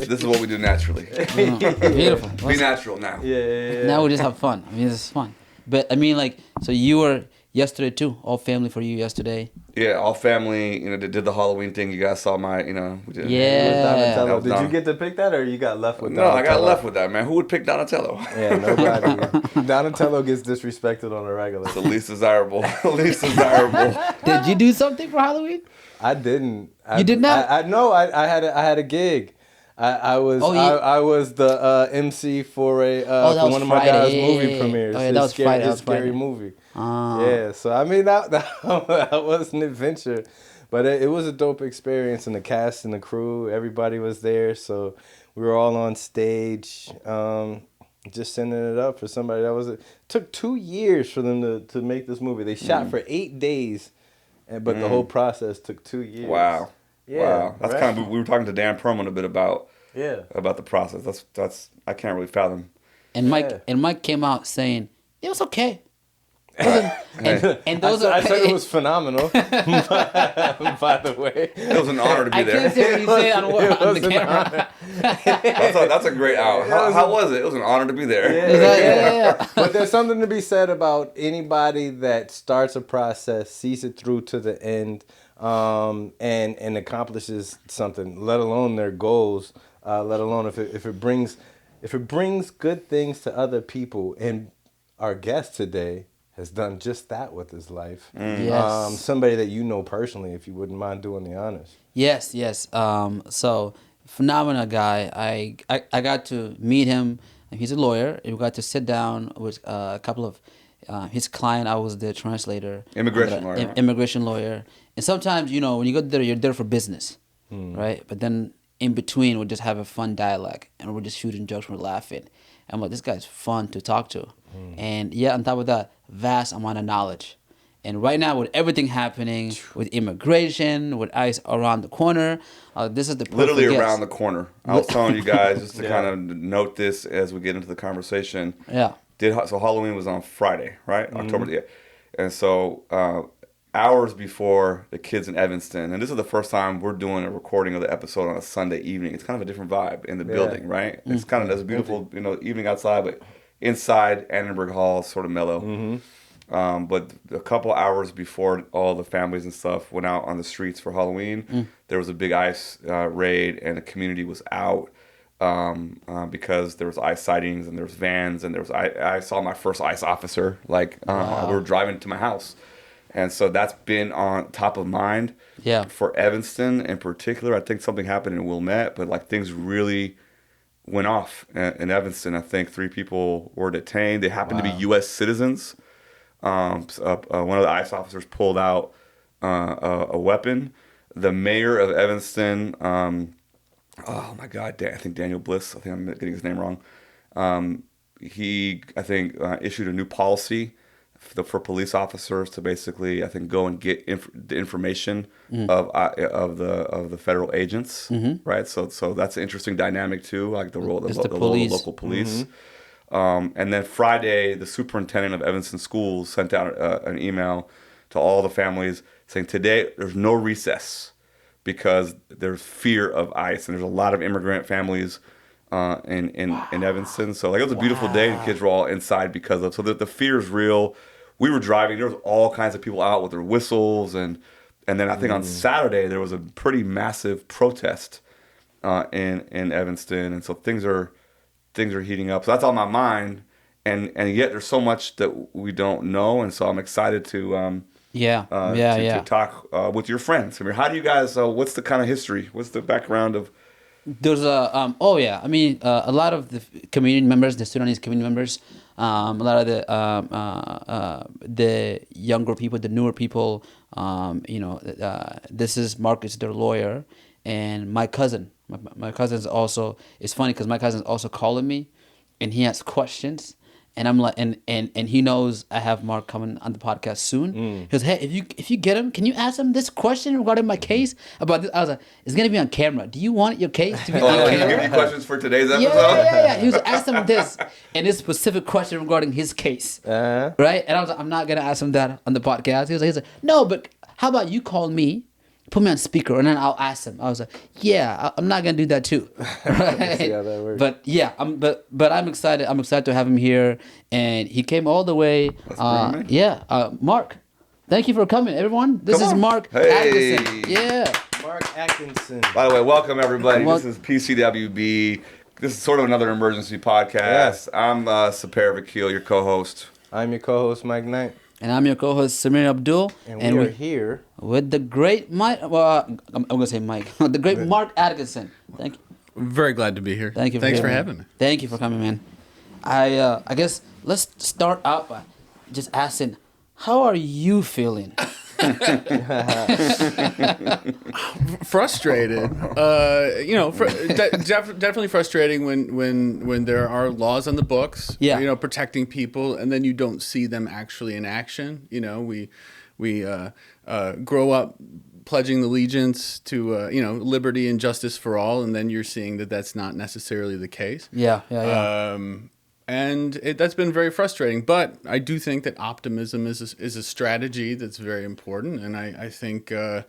This is what we do naturally. Beautiful. Be natural now. Yeah. Now we just have fun. I mean, this is fun. But I mean, like, so you were yesterday too. All family for you yesterday. Yeah, all family. Did the Halloween thing. You guys saw my. We did. Yeah. Donatello. Did you get to pick that, or you got left with? No, Donatello? I got left with that, man. Who would pick Donatello? Yeah, nobody. Donatello gets disrespected on a regular. It's the least desirable. least desirable. Did you do something for Halloween? I didn't. You did not? I had a gig. I was the MC for for one of my guys' movie premieres. Oh, yeah, that was Friday. That was scary movie. Yeah, so I mean that was an adventure, but it was a dope experience, and the cast and the crew, everybody was there, so we were all on stage, just sending it up for somebody that was. It took 2 years for them to make this movie. They shot for 8 days, but the whole process took 2 years. Wow. Yeah, wow. That's right. kind of. We were talking to Dan Perlman a bit about the process. That's I can't really fathom. And Mike came out saying it was okay. And those I said it was phenomenal. By the way, it was an honor to be there. I can't say what you say on the camera. That's a great out. How was it? It was an honor to be there. Yeah. But there's something to be said about anybody that starts a process, sees it through to the end, and accomplishes something, let alone their goals, let alone if it brings good things to other people. And our guest today has done just that with his life. Yes. Somebody that you know personally, if you wouldn't mind doing the honors. Yes. So phenomenal guy. I got to meet him. He's a lawyer. We got to sit down with a couple of his client. I was the translator. Immigration lawyer. And sometimes, when you go there, you're there for business, right? But then in between, we just have a fun dialogue, and we're just shooting jokes, we're laughing. I'm like, this guy's fun to talk to. And on top of that, vast amount of knowledge. And right now, with everything happening, with immigration, with ICE around the corner, this is the perfect literally guest. around the corner. I was telling you guys just to kind of note this as we get into the conversation. Yeah. So Halloween was on Friday, right? October. Yeah. And so hours before the kids in Evanston, and this is the first time we're doing a recording of the episode on a Sunday evening. It's kind of a different vibe in the building, right? It's kind of, there's a beautiful, evening outside, but inside Annenberg Hall is sort of mellow. But a couple hours before all the families and stuff went out on the streets for Halloween, there was a big ICE raid, and the community was out because there was ICE sightings, and there was vans, and I saw my first ICE officer. We were driving to my house. And so that's been on top of mind for Evanston in particular. I think something happened in Wilmette, but things really went off in Evanston. I think 3 people were detained. They happened to be U.S. citizens. One of the ICE officers pulled out a weapon. The mayor of Evanston, oh my God, I think Daniel Bliss, I think I'm getting his name wrong. He, I think, issued a new policy for police officers to basically, I think, go and get the information of the federal agents, right? So that's an interesting dynamic too, like the role of the local police. And then Friday, the superintendent of Evanston Schools sent out an email to all the families saying, today there's no recess because there's fear of ICE, and there's a lot of immigrant families in Evanston. So it was a beautiful day. The kids were all inside because of, so the fear is real. We were driving. There was all kinds of people out with their whistles, and then I think on Saturday there was a pretty massive protest in Evanston, and so things are heating up. So that's on my mind, and yet there's so much that we don't know, and so I'm excited to talk with your friends. Samir, how do you guys? What's the kind of history? What's the background of? There's a a lot of the community members, the Sudanese community members, a lot of the younger people, the newer people, this is Marcus, their lawyer, and my cousin. My cousin's also, it's funny because my cousin's also calling me, and he has questions. And I'm like, and he knows I have Mark coming on the podcast soon. He goes, hey, if you get him, can you ask him this question regarding my case about this? I was like, it's gonna be on camera. Do you want your case to be on camera? Can you give me questions for today's episode? Yeah. He was ask him this and this specific question regarding his case, right? And I was like, I'm not gonna ask him that on the podcast. He was like, no, but how about you call me, put me on speaker, and then I'll ask him. I was like, yeah, I'm not gonna do that too. Right? See how that works. But yeah, I'm excited. I'm excited to have him here, and he came all the way. Mark, thank you for coming, everyone. This is Mark Atkinson. Yeah. Mark Atkinson. By the way, welcome everybody. This is PCWB. This is sort of another emergency podcast. Yeah. I'm Sepehr, Vakil, your co-host. I'm your co-host, Mike Knight. And I'm your co-host, Samir Abdul. And we're here with the great Mike. Well, I'm going to say Mike. The great Mark Atkinson. Thank you. Very glad to be here. Thank you. Thanks for having me. Thank you for coming, man. I guess let's start out by just asking, how are you feeling? Frustrated. Definitely frustrating when there are laws on the books. Yeah. Protecting people, and then you don't see them actually in action. We grow up pledging allegiance to liberty and justice for all, and then you're seeing that that's not necessarily the case. Yeah. And that's been very frustrating. But I do think that optimism is a strategy that's very important. And I think, a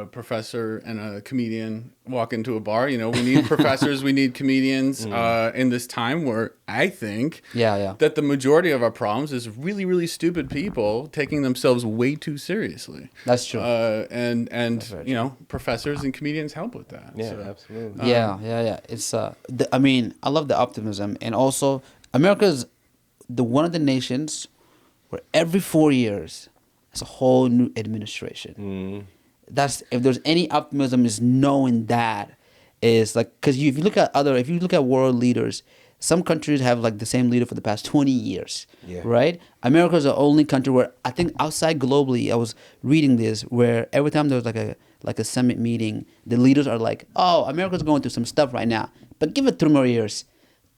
professor and a comedian walk into a bar. We need professors, we need comedians in this time where I think that the majority of our problems is really, really stupid people taking themselves way too seriously. That's true. And professors and comedians help with that. Yeah, so, absolutely. Yeah. It's I love the optimism, and also America's one of the nations where every 4 years there's a whole new administration. That's, if there's any optimism, is knowing that is like, because if you look at world leaders, some countries have like the same leader for the past 20 years, right? America is the only country where I think outside globally, I was reading this, where every time there was like a summit meeting, the leaders are like, oh, America's going through some stuff right now, but give it 3 more years,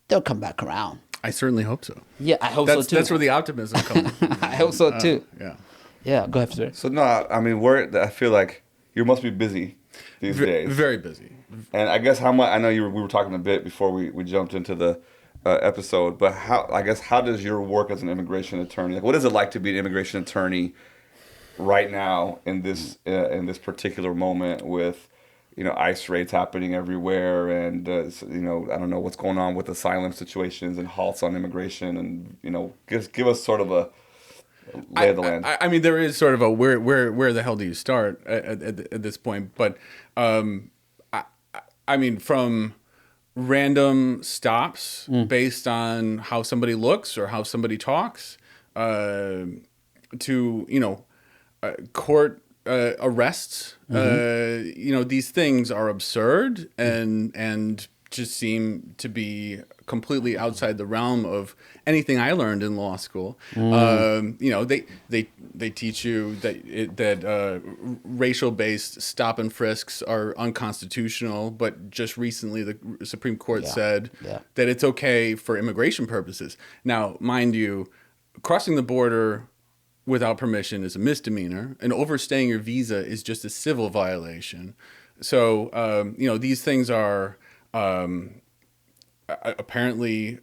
they'll come back around. I certainly hope so. Yeah, I hope so too. That's where the optimism comes from. I hope so too. Yeah. Yeah, go ahead, sir. So no, I mean, I feel like you must be busy these days. Very busy. And I guess how much, I know we were talking a bit before we jumped into the episode, but how does your work as an immigration attorney, like what is it like to be an immigration attorney right now in this particular moment with ICE raids happening everywhere, and I don't know what's going on with asylum situations and halts on immigration, and give us sort of a lay of the land. I mean, there is sort of a where the hell do you start at this point? But I mean, from random stops based on how somebody looks or how somebody talks, to court arrests. These things are absurd and just seem to be completely outside the realm of anything I learned in law school. They teach you that racial-based stop and frisks are unconstitutional, but just recently the Supreme Court said that it's okay for immigration purposes. Now, mind you, crossing the border without permission is a misdemeanor, and overstaying your visa is just a civil violation. So, these things are apparently,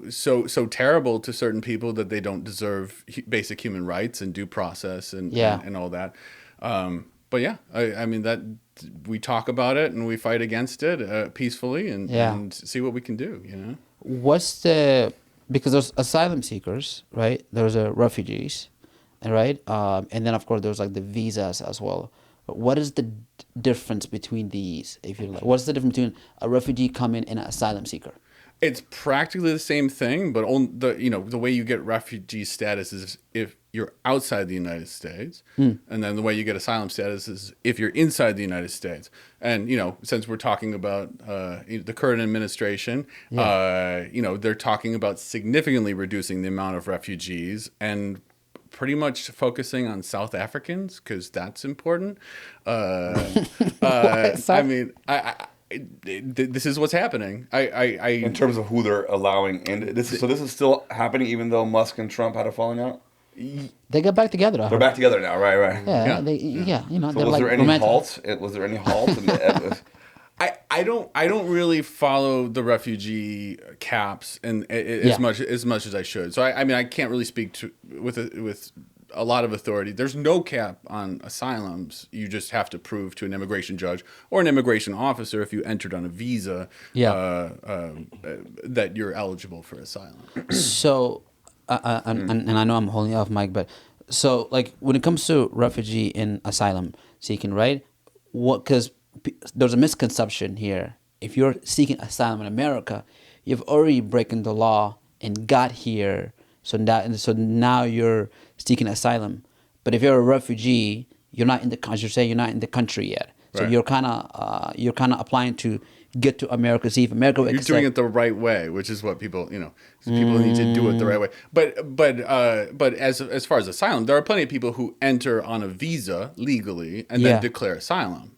so terrible to certain people that they don't deserve basic human rights and due process and all that. But yeah, I mean, that we talk about it and we fight against it peacefully and see what we can do, because there's asylum seekers, right? There's refugees, right? And then of course there's like the visas as well. But what is the difference between these? If you like, what's the difference between a refugee coming and an asylum seeker? It's practically the same thing, but the way you get refugee status is if you're outside the United States, and then the way you get asylum status is if you're inside the United States. And since we're talking about the current administration, they're talking about significantly reducing the amount of refugees and pretty much focusing on South Africans because that's important. I mean, this is what's happening. In terms of who they're allowing, and this is still happening even though Musk and Trump had a falling out. They got back together. They're back together now, right? Yeah. So was there any halt? Was there any halt? I don't really follow the refugee caps as much as I should. So I mean I can't really speak with a lot of authority. There's no cap on asylums. You just have to prove to an immigration judge or an immigration officer if you entered on a visa that you're eligible for asylum. So, and I know I'm holding off, Mike, but so like when it comes to refugee and asylum seeking, right? Because there's a misconception here. If you're seeking asylum in America, you've already broken the law and got here. So now you're seeking asylum. But if you're a refugee, you're not in the country. You're not in the country yet. So you're kind of applying to get to America, see if America will You're doing it the right way, which is what people people need to do it the right way. But as far as asylum, there are plenty of people who enter on a visa legally and then declare asylum.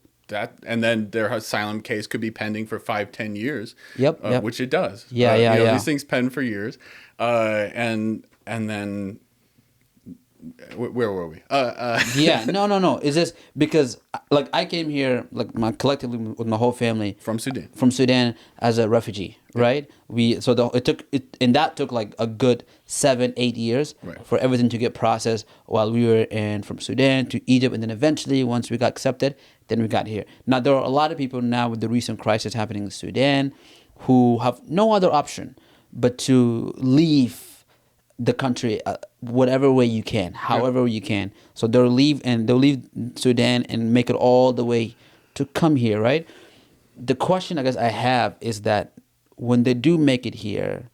And then their asylum case could be pending for 5-10 years. Yep. Which it does. These things pen for years, and then. Where were we? No. It's just because like I came here collectively with my whole family from Sudan. From Sudan as a refugee, right? That took like a good 7-8 years for everything to get processed while we were from Sudan to Egypt, and then eventually once we got accepted, then we got here. Now there are a lot of people now with the recent crisis happening in Sudan who have no other option but to leave the country whatever way you can, however you can. So they'll leave Sudan and make it all the way to come here, right? The question I guess I have is that when they do make it here,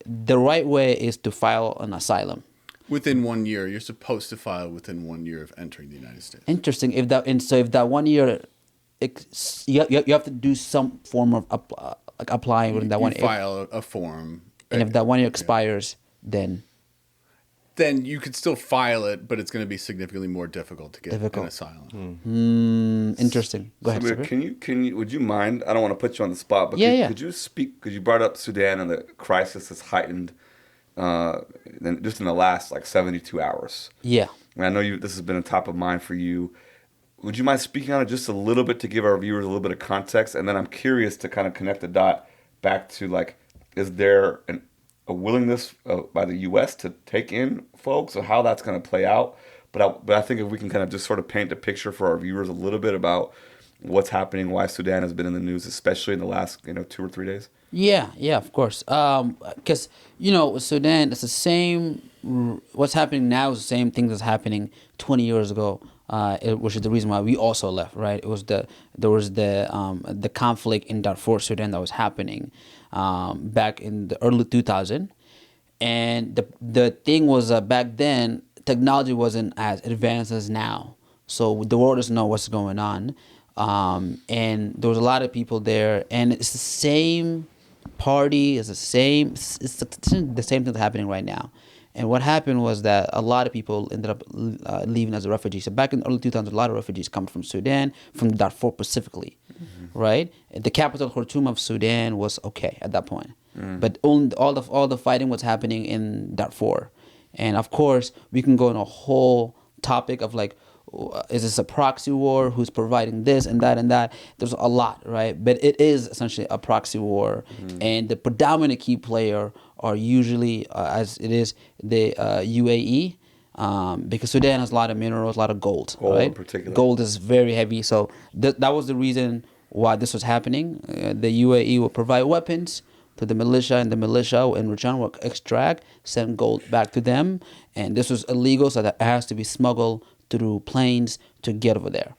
the right way is to file an asylum. Within 1 year, you're supposed to file within 1 year of entering the United States. Interesting. If that 1 year, you have to do some form of applying within that 1 year. File a form. And if that 1 year expires, then you could still file it, but it's going to be significantly more difficult to get an asylum. Interesting. Go ahead, Samir, can you? Would you mind? I don't want to put you on the spot, but could you speak? Because you brought up Sudan and the crisis has heightened, just in the last 72 hours. Yeah. And I know this has been a top of mind for you. Would you mind speaking on it just a little bit to give our viewers a little bit of context? And then I'm curious to kind of connect the dot back to is there a willingness by the U.S. to take in folks, or how that's going to play out. But I think if we can kind of just sort of paint a picture for our viewers a little bit about what's happening, why Sudan has been in the news, especially in the last 2 or 3 days. Yeah, of course. Because Sudan, it's the same. What's happening now is the same thing that's happening 20 years ago, which is the reason why we also left. Right? There was the conflict in Darfur, Sudan, that was happening back in the early 2000s, and the thing was back then technology wasn't as advanced as now, so the world doesn't know what's going on, and there was a lot of people there, and it's the same party, it's the same thing that's happening right now. And what happened was that a lot of people ended up leaving as a refugee. So back in the early 2000s, a lot of refugees come from Sudan, from Darfur specifically, right? The capital, Khartoum of Sudan, was okay at that point. But all the fighting was happening in Darfur. And of course, we can go on a whole topic of is this a proxy war? Who's providing this and that and that? There's a lot, right? But it is essentially a proxy war. And the predominant key player are usually, as it is, the UAE, because Sudan has a lot of minerals, a lot of gold, right? In particular. Gold is very heavy. So that was the reason why this was happening. The UAE will provide weapons to the militia, and the militia in return will extract, send gold back to them. And this was illegal, so that it has to be smuggled through planes to get over there,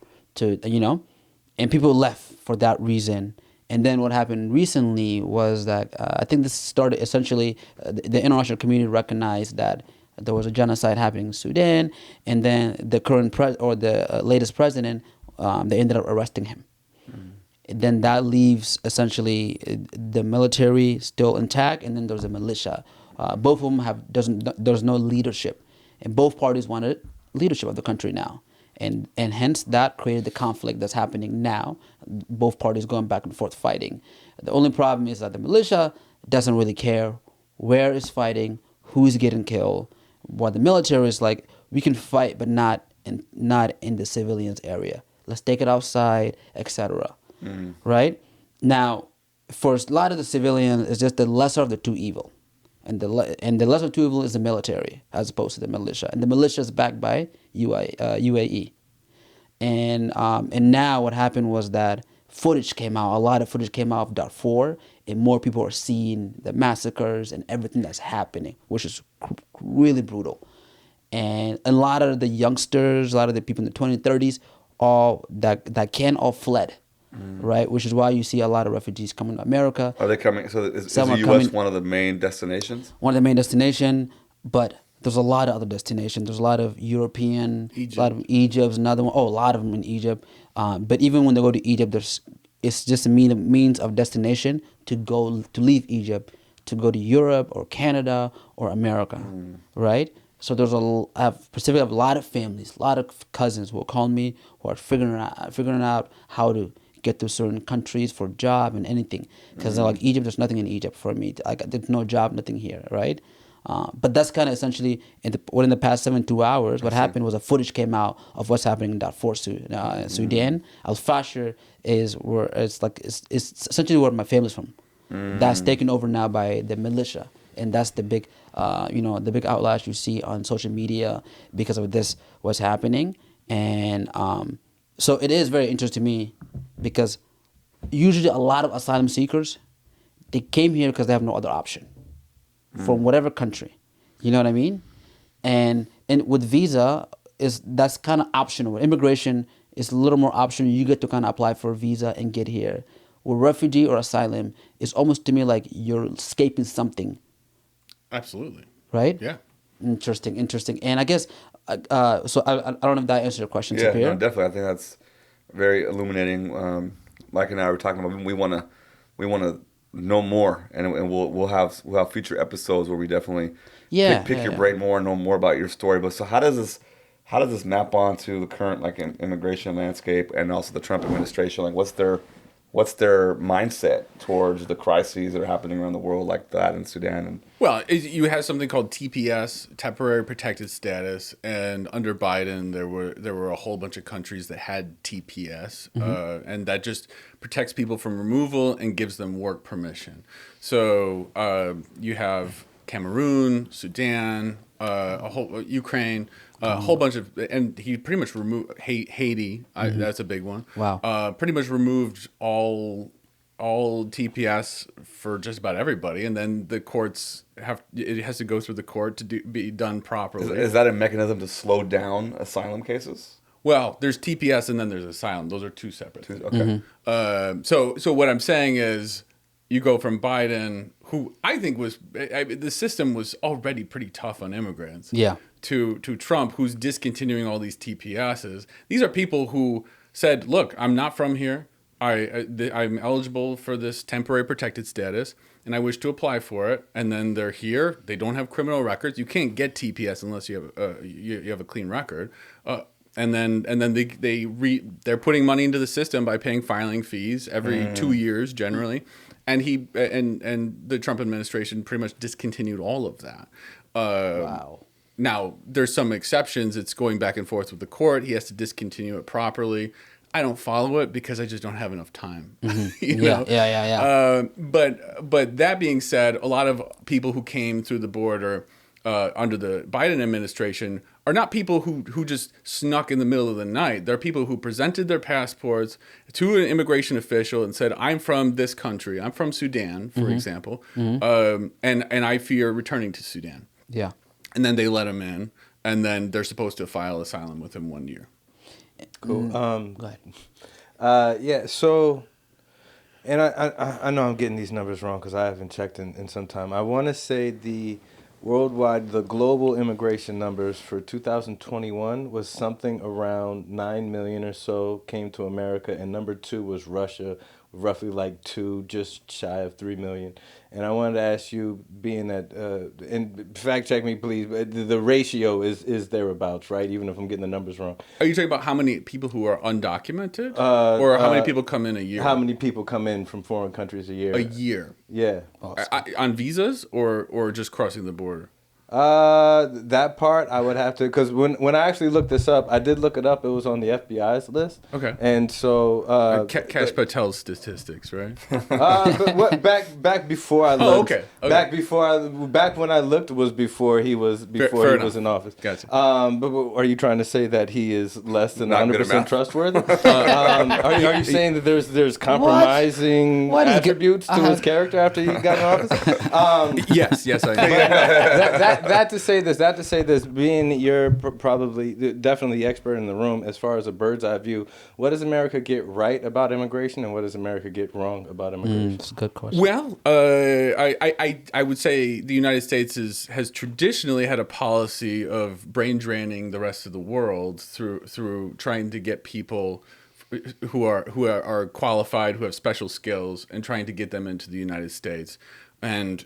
and people left for that reason. And then what happened recently was that I think this started essentially the international community recognized that there was a genocide happening in Sudan, and then the current latest president, they ended up arresting him. Then that leaves essentially the military still intact, and then there's a militia. Both of them there's no leadership, and both parties wanted leadership of the country now, and hence that created the conflict that's happening now. Both parties going back and forth fighting. The only problem is that the militia doesn't really care where is fighting, who's getting killed. While the military is like, we can fight, but not in the civilians area. Let's take it outside, etc. Right now, for a lot of the civilians, it's just the lesser of the two evil. and the lesser of two evil is the military as opposed to the militia, and the militia is backed by UAE, and now what happened was that footage came out. A lot of footage came out of Darfur, and more people are seeing the massacres and everything that's happening, which is really brutal. And a lot of the youngsters, a lot of the people in the 20s, 30s, all that can all fled, right? Which is why you see a lot of refugees coming to America. Are they coming? So is Some the are U.S. coming- one of the main destinations? One of the main destination, but there's a lot of other destinations. There's a lot of European, Egypt. a lot of Egypt's another one. Oh, a lot of them in Egypt. But even when they go to Egypt, it's just a means of destination to leave Egypt to go to Europe or Canada or America, right? So I have a lot of families, a lot of cousins who will call me who are figuring out how to get to certain countries for job and anything, because they're like, Egypt, there's nothing in Egypt for me. There's no job, nothing here, right? But that's kind of essentially within the past 72 hours. What happened was a footage came out of what's happening in Darfur, Sudan. Al Fashir is where it's essentially where my family's from. That's taken over now by the militia, and that's the big, the big outlash you see on social media because of this what's happening. And so it is very interesting to me because usually a lot of asylum seekers, they came here because they have no other option from whatever country, you know what I mean? And with visa that's kind of optional. Immigration is a little more optional. You get to kind of apply for a visa and get here. With refugee or asylum, it's almost to me like you're escaping something. Absolutely. Right? Yeah. Interesting. And I guess so. I don't know if that answers your question, Yeah, Sepehr. no, definitely. I think that's very illuminating. Mike and I were talking about we want to know more, and we'll have future episodes where we definitely pick your brain more and know more about your story. But so how does this map onto the current immigration landscape and also the Trump administration? Like what's their mindset towards the crises that are happening around the world like that in Sudan? And Well, you have something called TPS, temporary protected status, and under Biden there were a whole bunch of countries that had TPS, and that just protects people from removal and gives them work permission. So you have Cameroon, Sudan, Ukraine, a whole bunch of, and he pretty much removed Haiti. That's a big one. Wow. Pretty much removed all TPS for just about everybody, and then the courts it has to go through the court to be done properly. is that a mechanism to slow down asylum cases? Well, there's TPS and then there's asylum. Those are two separate things. Okay. So what I'm saying is, you go from Biden, who I think the system was already pretty tough on immigrants, to Trump, who's discontinuing all these TPSs. These are people who said, look, I'm not from here. I'm eligible for this temporary protected status, and I wish to apply for it. And then they're here. They don't have criminal records. You can't get TPS unless you have a clean record. And then they're putting money into the system by paying filing fees every 2 years generally. And the Trump administration pretty much discontinued all of that. Wow. Now, there's some exceptions. It's going back and forth with the court. He has to discontinue it properly. I don't follow it because I just don't have enough time. You know? Yeah. But that being said, a lot of people who came through the border under the Biden administration are not people who just snuck in the middle of the night. They're people who presented their passports to an immigration official and said, I'm from this country. I'm from Sudan, for example, and I fear returning to Sudan. Yeah. And then they let them in, and then they're supposed to file asylum within 1 year. Cool. Go ahead. Yeah. So, and I know I'm getting these numbers wrong because I haven't checked in some time. I want to say the global immigration numbers for 2021 was something around 9 million or so came to America, and number 2 was Russia, roughly like 2, just shy of 3 million. And I wanted to ask you, being that, and fact check me please, but the ratio is thereabouts, right? Even if I'm getting the numbers wrong. Are you talking about how many people who are undocumented, or how many people come in a year? How many people come in from foreign countries a year? A year. Yeah. On visas or just crossing the border? That part I would have to, because when I actually looked this up, I did look it up. It was on the FBI's list. Okay. And so Cash Patel's statistics, right? but back before I looked. Okay. Back when I looked was before he was Fair was in office. Gotcha. But are you trying to say that he is less than Not good at 100% math. trustworthy? Are you saying that there's compromising What is attributes to his character after he got in office? Yes, I know. That to say this, being you're probably definitely the expert in the room as far as a bird's eye view, what does America get right about immigration and what does America get wrong about immigration? It's a good question. Well, I would say the United States has traditionally had a policy of brain draining the rest of the world through trying to get people who are qualified, who have special skills, and trying to get them into the United States. And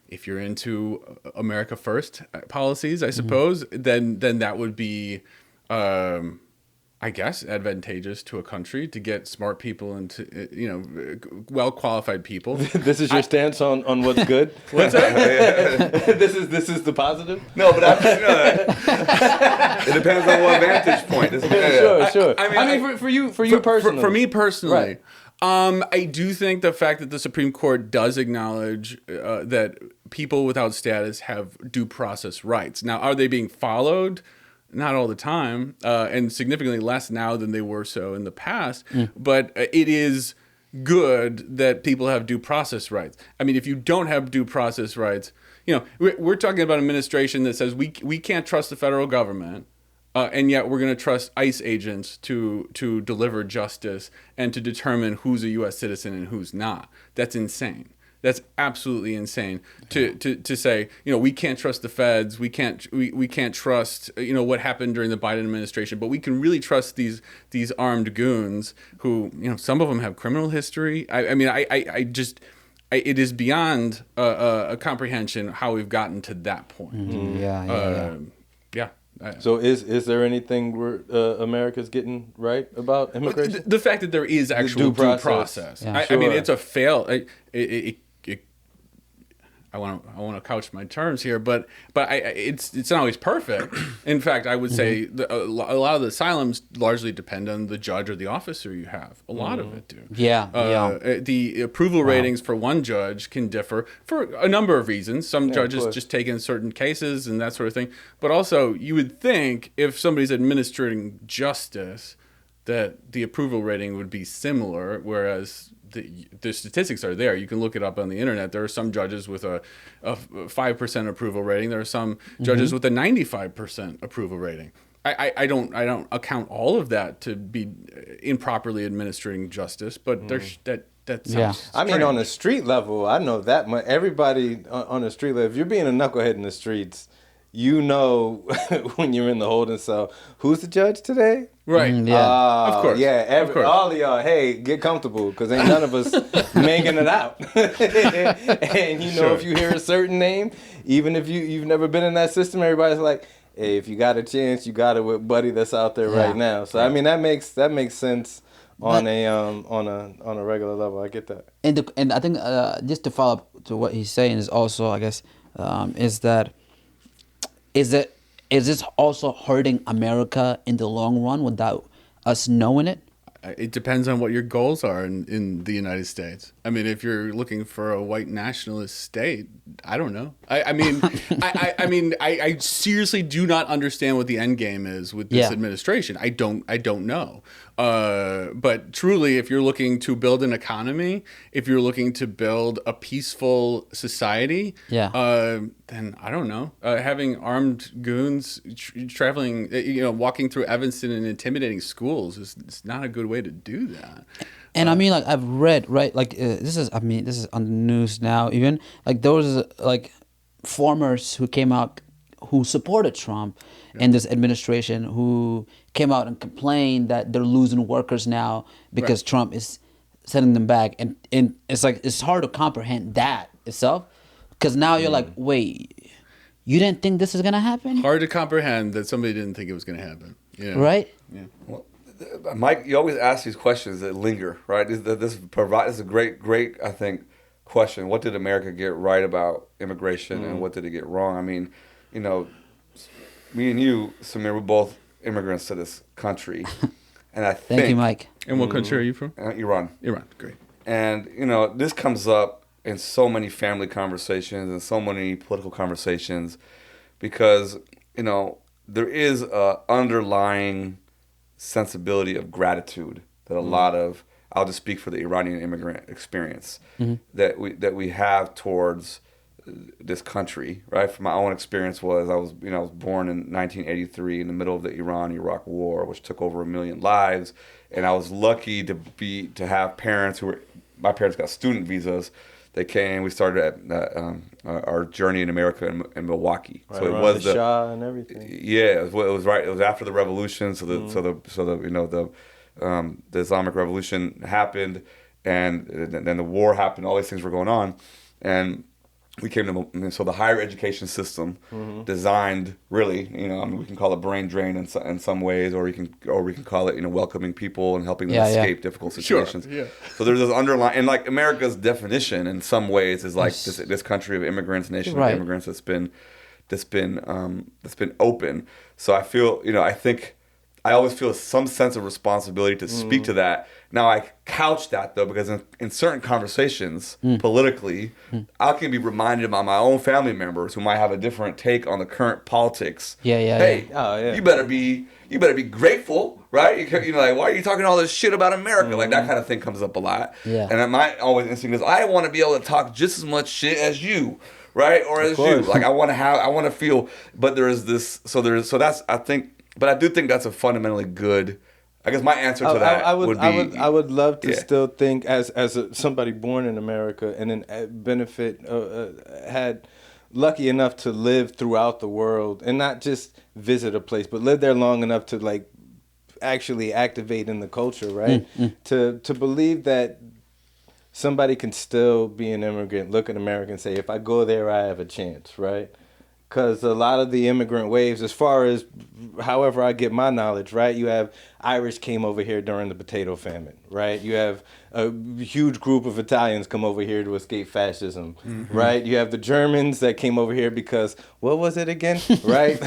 if you're into America First policies, I suppose, then that would be, I guess, advantageous to a country to get smart people into, well qualified people. This is your stance on what's good. What's that? This is the positive. No, but it depends on what vantage point. Sure. I mean, for you personally. For me personally. Right. I do think the fact that the Supreme Court does acknowledge that people without status have due process rights. Now, are they being followed? Not all the time, and significantly less now than they were so in the past. But it is good that people have due process rights. I mean, if you don't have due process rights, we're talking about an administration that says we can't trust the federal government. And yet we're going to trust ICE agents to deliver justice and to determine who's a U.S. citizen and who's not. That's insane. That's absolutely insane to say, we can't trust the feds. We can't trust, what happened during the Biden administration. But we can really trust these armed goons who, some of them have criminal history. It is beyond a comprehension how we've gotten to that point. Yeah. So is there anything America's getting right about immigration? The fact that there is actual due process. Yeah. I mean, it's a fail. I want to couch my terms here, but it's not always perfect. In fact, I would say a lot of the asylums largely depend on the judge or the officer you have. A lot of it do. The approval ratings for one judge can differ for a number of reasons. Some judges just take in certain cases and that sort of thing. But also, you would think if somebody's administering justice, that the approval rating would be similar, whereas the statistics are there. You can look it up on the internet. There are some judges with a 5% approval rating. There are some judges with a 95% approval rating. I don't account all of that to be improperly administering justice, but there's that sounds I mean, on a street level, I know that much. Everybody on the street level, if you're being a knucklehead in the streets, when you're in the holding cell, who's the judge today? Right. Of course. Yeah. Of course. All of y'all, hey, get comfortable, because ain't none of us making it out. And if you hear a certain name, even if you've never been in that system, everybody's like, hey, if you got a chance, you got it with buddy that's out there right now. So I mean, that makes sense on a regular level. I get that. And I think just to follow up to what he's saying is also, I guess, is this also hurting America in the long run without us knowing it? It depends on what your goals are in the United States. I mean, if you're looking for a white nationalist state, I don't know. I seriously do not understand what the end game is with this administration. I don't know. But truly, if you're looking to build an economy, if you're looking to build a peaceful society, then I don't know. Having armed goons traveling, walking through Evanston and intimidating schools is not a good way to do that. And I mean, like, I've read, right, like, this is on the news now, even, like, there was, like, farmers who came out who supported Trump and this administration, who came out and complained that they're losing workers now because Trump is sending them back. And it's like, it's hard to comprehend that itself, because now you're like, wait, you didn't think this is going to happen? Hard to comprehend that somebody didn't think it was going to happen. Right? Yeah. Well, Mike, you always ask these questions that linger, right? This is a great, I think, question. What did America get right about immigration, and what did it get wrong? I mean, you know, me and you, Samir, we're both immigrants to this country, and I think. Thank you, Mike. And what country are you from? Iran. Iran. Great. And this comes up in so many family conversations and so many political conversations, because there is a underlying sensibility of gratitude that a lot of, I'll just speak for the Iranian immigrant experience, that we have towards this country, right? From my own experience I was born in 1983 in the middle of the Iran-Iraq War, which took over 1 million lives, and I was lucky to have parents my parents got student visas. They came. We started at our journey in America in Milwaukee. Right, so it was the Shah and everything. Yeah, it was right. It was after the revolution. So the Islamic Revolution happened, and then the war happened. All these things were going on, and we came to so the higher education system designed really, we can call it brain drain in some ways, or we can call it welcoming people and helping them escape difficult situations. Sure, yeah. So there's this underlying, and like America's definition in some ways is like this country of immigrants, nation of immigrants that's been open. So I feel I always feel some sense of responsibility to speak to that. Now I couch that though because in certain conversations politically, I can be reminded by my own family members who might have a different take on the current politics. Hey, you better be grateful, right? Like, why are you talking all this shit about America? Like that kind of thing comes up a lot. Yeah. And my always instinct is I want to be able to talk just as much shit as you. Right? Or as you. Like I want to feel, but there is this, so that's, I think, but I do think that's a fundamentally good, I guess my answer to that would be. I would love to still think as somebody born in America and then had lucky enough to live throughout the world and not just visit a place, but live there long enough to like actually activate in the culture, right? To believe that somebody can still be an immigrant, look at America and say, if I go there, I have a chance, right? Because a lot of the immigrant waves, as far as however I get my knowledge, right? You have Irish came over here during the potato famine, right? You have a huge group of Italians come over here to escape fascism, right? You have the Germans that came over here because, what was it again, right?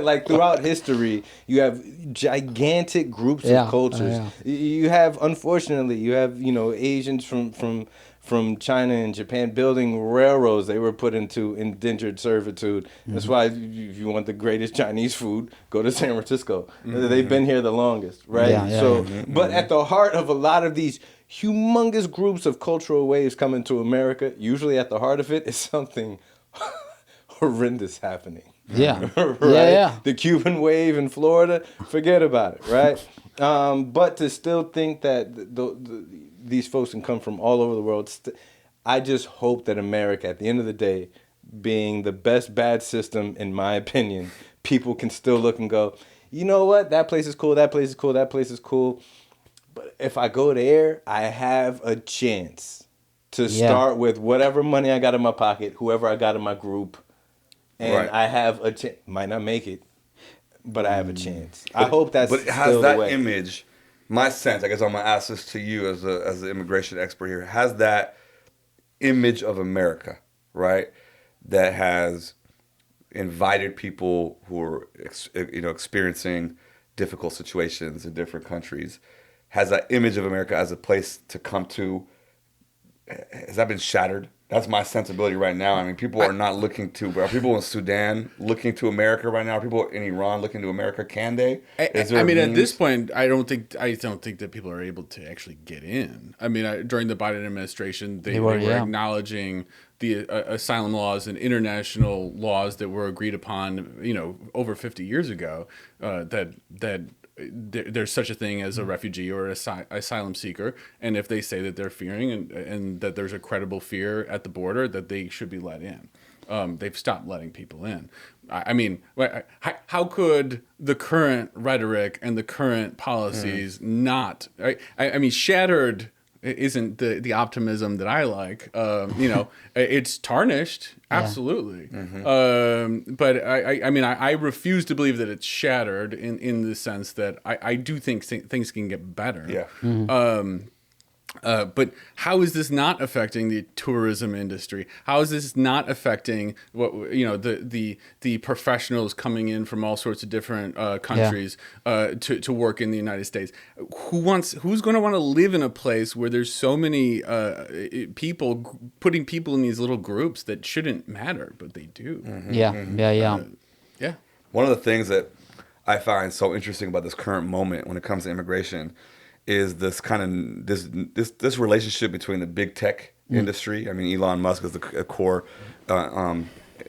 like throughout history, you have gigantic groups of cultures. You have, unfortunately, Asians from China and Japan building railroads. They were put into indentured servitude. That's why if you want the greatest Chinese food, go to San Francisco. They've been here the longest, right? But at the heart of a lot of these humongous groups of cultural waves coming to America, usually at the heart of it is something horrendous happening. Yeah. Right? The Cuban wave in Florida, forget about it, right? But to still think that these folks can come from all over the world, I just hope that America, at the end of the day, being the best bad system, in my opinion, people can still look and go, you know what? That place is cool, that place is cool, that place is cool. But if I go there, I have a chance to start with whatever money I got in my pocket, whoever I got in my group, and I have a chance. Might not make it, but I have a chance. I hope that's But it has still that the way. image. My sense, I guess I'm going to ask this to you as the immigration expert here, has that image of America, right, that has invited people who are experiencing difficult situations in different countries, has that image of America as a place to come to, has that been shattered? That's my sensibility right now. I mean, people are not looking to. Are people in Sudan looking to America right now? Are people in Iran looking to America? Can they? At this point, I don't think that people are able to actually get in. I mean, during the Biden administration, they were acknowledging the asylum laws and international laws that were agreed upon, over 50 years ago. That there's such a thing as a refugee or asylum seeker, and if they say that they're fearing and that there's a credible fear at the border, that they should be let in. They've stopped letting people in. I mean, how could the current rhetoric and the current policies not? I mean, shattered isn't the optimism that I like. It's tarnished, absolutely. But I refuse to believe that it's shattered in the sense that I do think things can get better. But how is this not affecting the tourism industry? How is this not affecting the professionals coming in from all sorts of different countries to work in the United States? Who's going to want to live in a place where there's so many people putting people in these little groups that shouldn't matter, but they do? Mm-hmm. Yeah. One of the things that I find so interesting about this current moment when it comes to immigration is this kind of this relationship between the big tech industry. I mean, Elon Musk is the core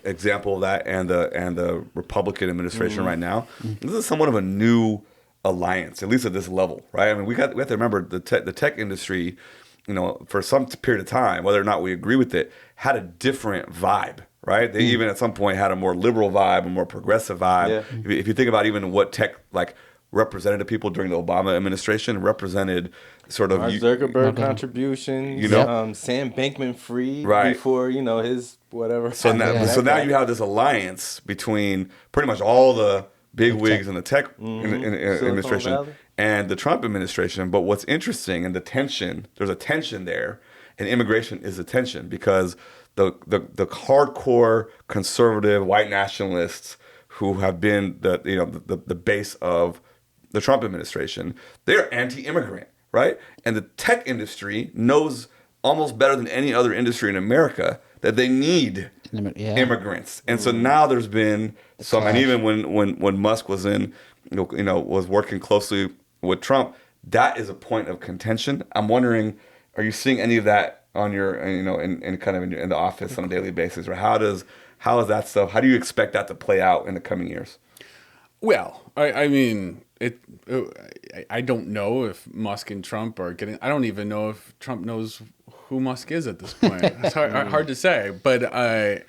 example of that, and the Republican administration right now. This is somewhat of a new alliance, at least at this level, right? I mean, we have to remember the tech industry, for some period of time, whether or not we agree with it, had a different vibe. Right? They even at some point had a more liberal vibe, a more progressive vibe. Yeah. If you think about even what tech represented people during the Obama administration, represented sort of Mark Zuckerberg contributions, Sam Bankman-Fried before his whatever. So now you have this alliance between pretty much all the big wigs in the tech administration Valley. And the Trump administration. But what's interesting, and there's a tension there, and immigration is a tension because the hardcore conservative white nationalists who have been the base of the Trump administration, they're anti-immigrant, right? And the tech industry knows almost better than any other industry in America that they need immigrants. And so now there's been some, and even when Musk was was working closely with Trump, that is a point of contention. I'm wondering, are you seeing any of that on your, in kind of in the office on a daily basis, or how is that stuff? How do you expect that to play out in the coming years? Well, I mean, I don't know if Musk and Trump are getting. I don't even know if Trump knows who Musk is at this point. It's hard to say, but I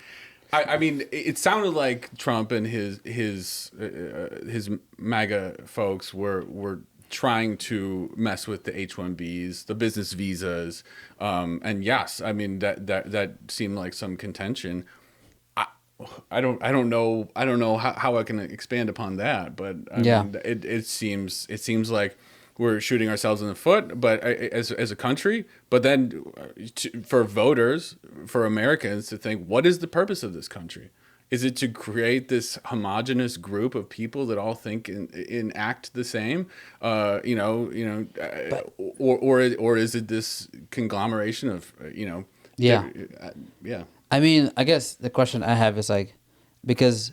mean, it sounded like Trump and his MAGA folks were trying to mess with the H-1Bs, the business visas, and yes, I mean that seemed like some contention. I don't know how I can expand upon that, but I mean, it seems like we're shooting ourselves in the foot, but as a country, but then for voters, for Americans to think, what is the purpose of this country? Is it to create this homogenous group of people that all think and act the same, or is it this conglomeration of Yeah. I mean, I guess the question I have is because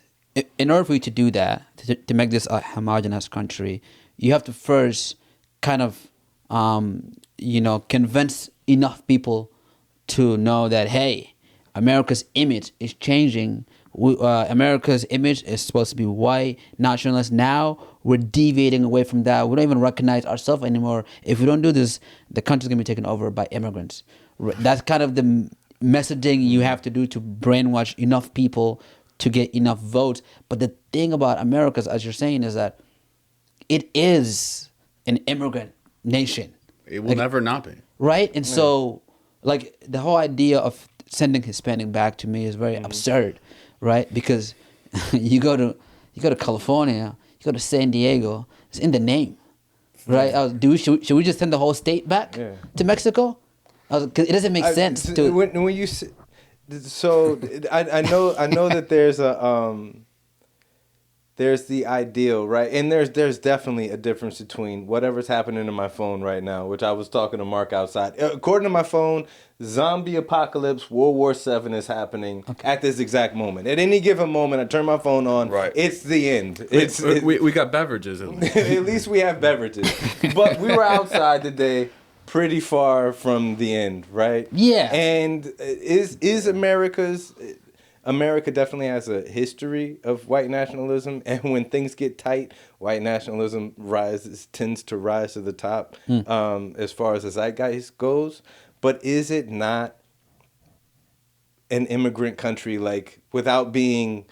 in order for you to do that, to make this a homogenous country, you have to first kind of convince enough people to know that, hey, America's image is changing. America's image is supposed to be white, nationalist. Now we're deviating away from that. We don't even recognize ourselves anymore. If we don't do this, the country's going to be taken over by immigrants. That's kind of the messaging you have to do to brainwash enough people to get enough votes. But the thing about America, as you're saying, is that it is an immigrant nation. It will never not be. Right? And so, the whole idea of sending Hispanic back to me is very absurd, right? Because you go to California, you go to San Diego, it's in the name, right? Should we just send the whole state back to Mexico? Because it doesn't make sense to. When you so I know that there's the ideal, right? And there's definitely a difference between whatever's happening in my phone right now, which I was talking to Mark outside. According to my phone, zombie apocalypse, World War VII is happening at this exact moment. At any given moment, I turn my phone on, it's the end. We got beverages at least. At least we have beverages. But we were outside today, pretty far from the end, right? Yeah. And is America definitely has a history of white nationalism, and when things get tight, white nationalism tends to rise to the top as far as the zeitgeist goes. But is it not an immigrant country, without being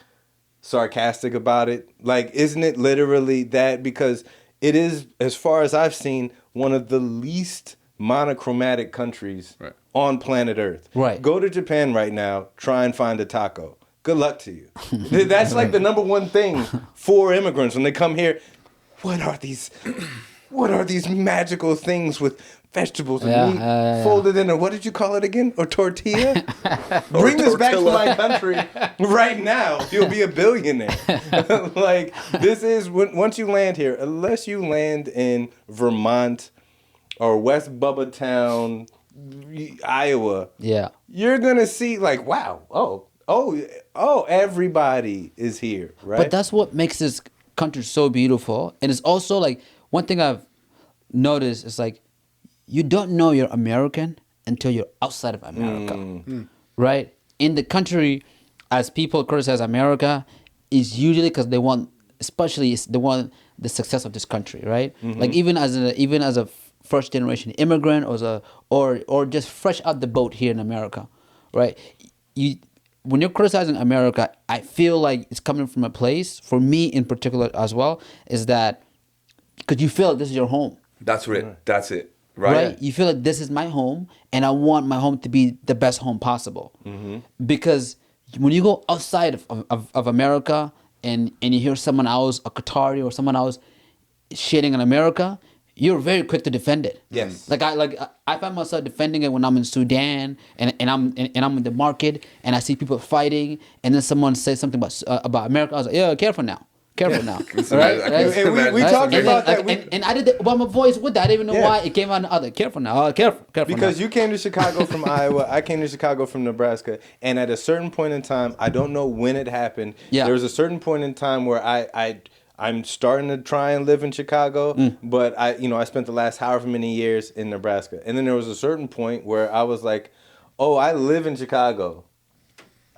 sarcastic about it? Isn't it literally that? Because it is, as far as I've seen, one of the least monochromatic countries on planet Earth. Right. Go to Japan right now, try and find a taco. Good luck to you. That's the number one thing for immigrants when they come here. What are these what are these magical things with vegetables and meat folded in a, what did you call it again? A tortilla? Bring this back to my country right now. You'll be a billionaire. Like, this is, once you land here, unless you land in Vermont or West Bubba Town, Iowa, you're going to see like, wow, oh, everybody is here, right? But that's what makes this country so beautiful. And it's also like, one thing I've noticed is like, you don't know you're American until you're outside of America, right? In the country, as people criticize America, is usually because they want, especially they want the success of this country, right? Like even as a first generation immigrant or just fresh out the boat here in America, right? When you're criticizing America, I feel like it's coming from a place, for me in particular as well, is that because you feel like this is your home. That's it. Right? You feel like this is my home, and I want my home to be the best home possible. Because when you go outside of America and you hear someone else, a Qatari or someone else, shitting on America, you're very quick to defend it. Yes. I find myself defending it when I'm in Sudan and I'm in the market and I see people fighting, and then someone says something about America. I was like, yeah, careful now. Right? And we talked about that. And I did the Obama voice with that. I didn't even know why it came out in the other. Careful now. Careful because now. You came to Chicago from Iowa. I came to Chicago from Nebraska. And at a certain point in time, I don't know when it happened. There was a certain point in time where I'm starting to try and live in Chicago, but I spent the last however many years in Nebraska. And then there was a certain point where I was like, oh, I live in Chicago.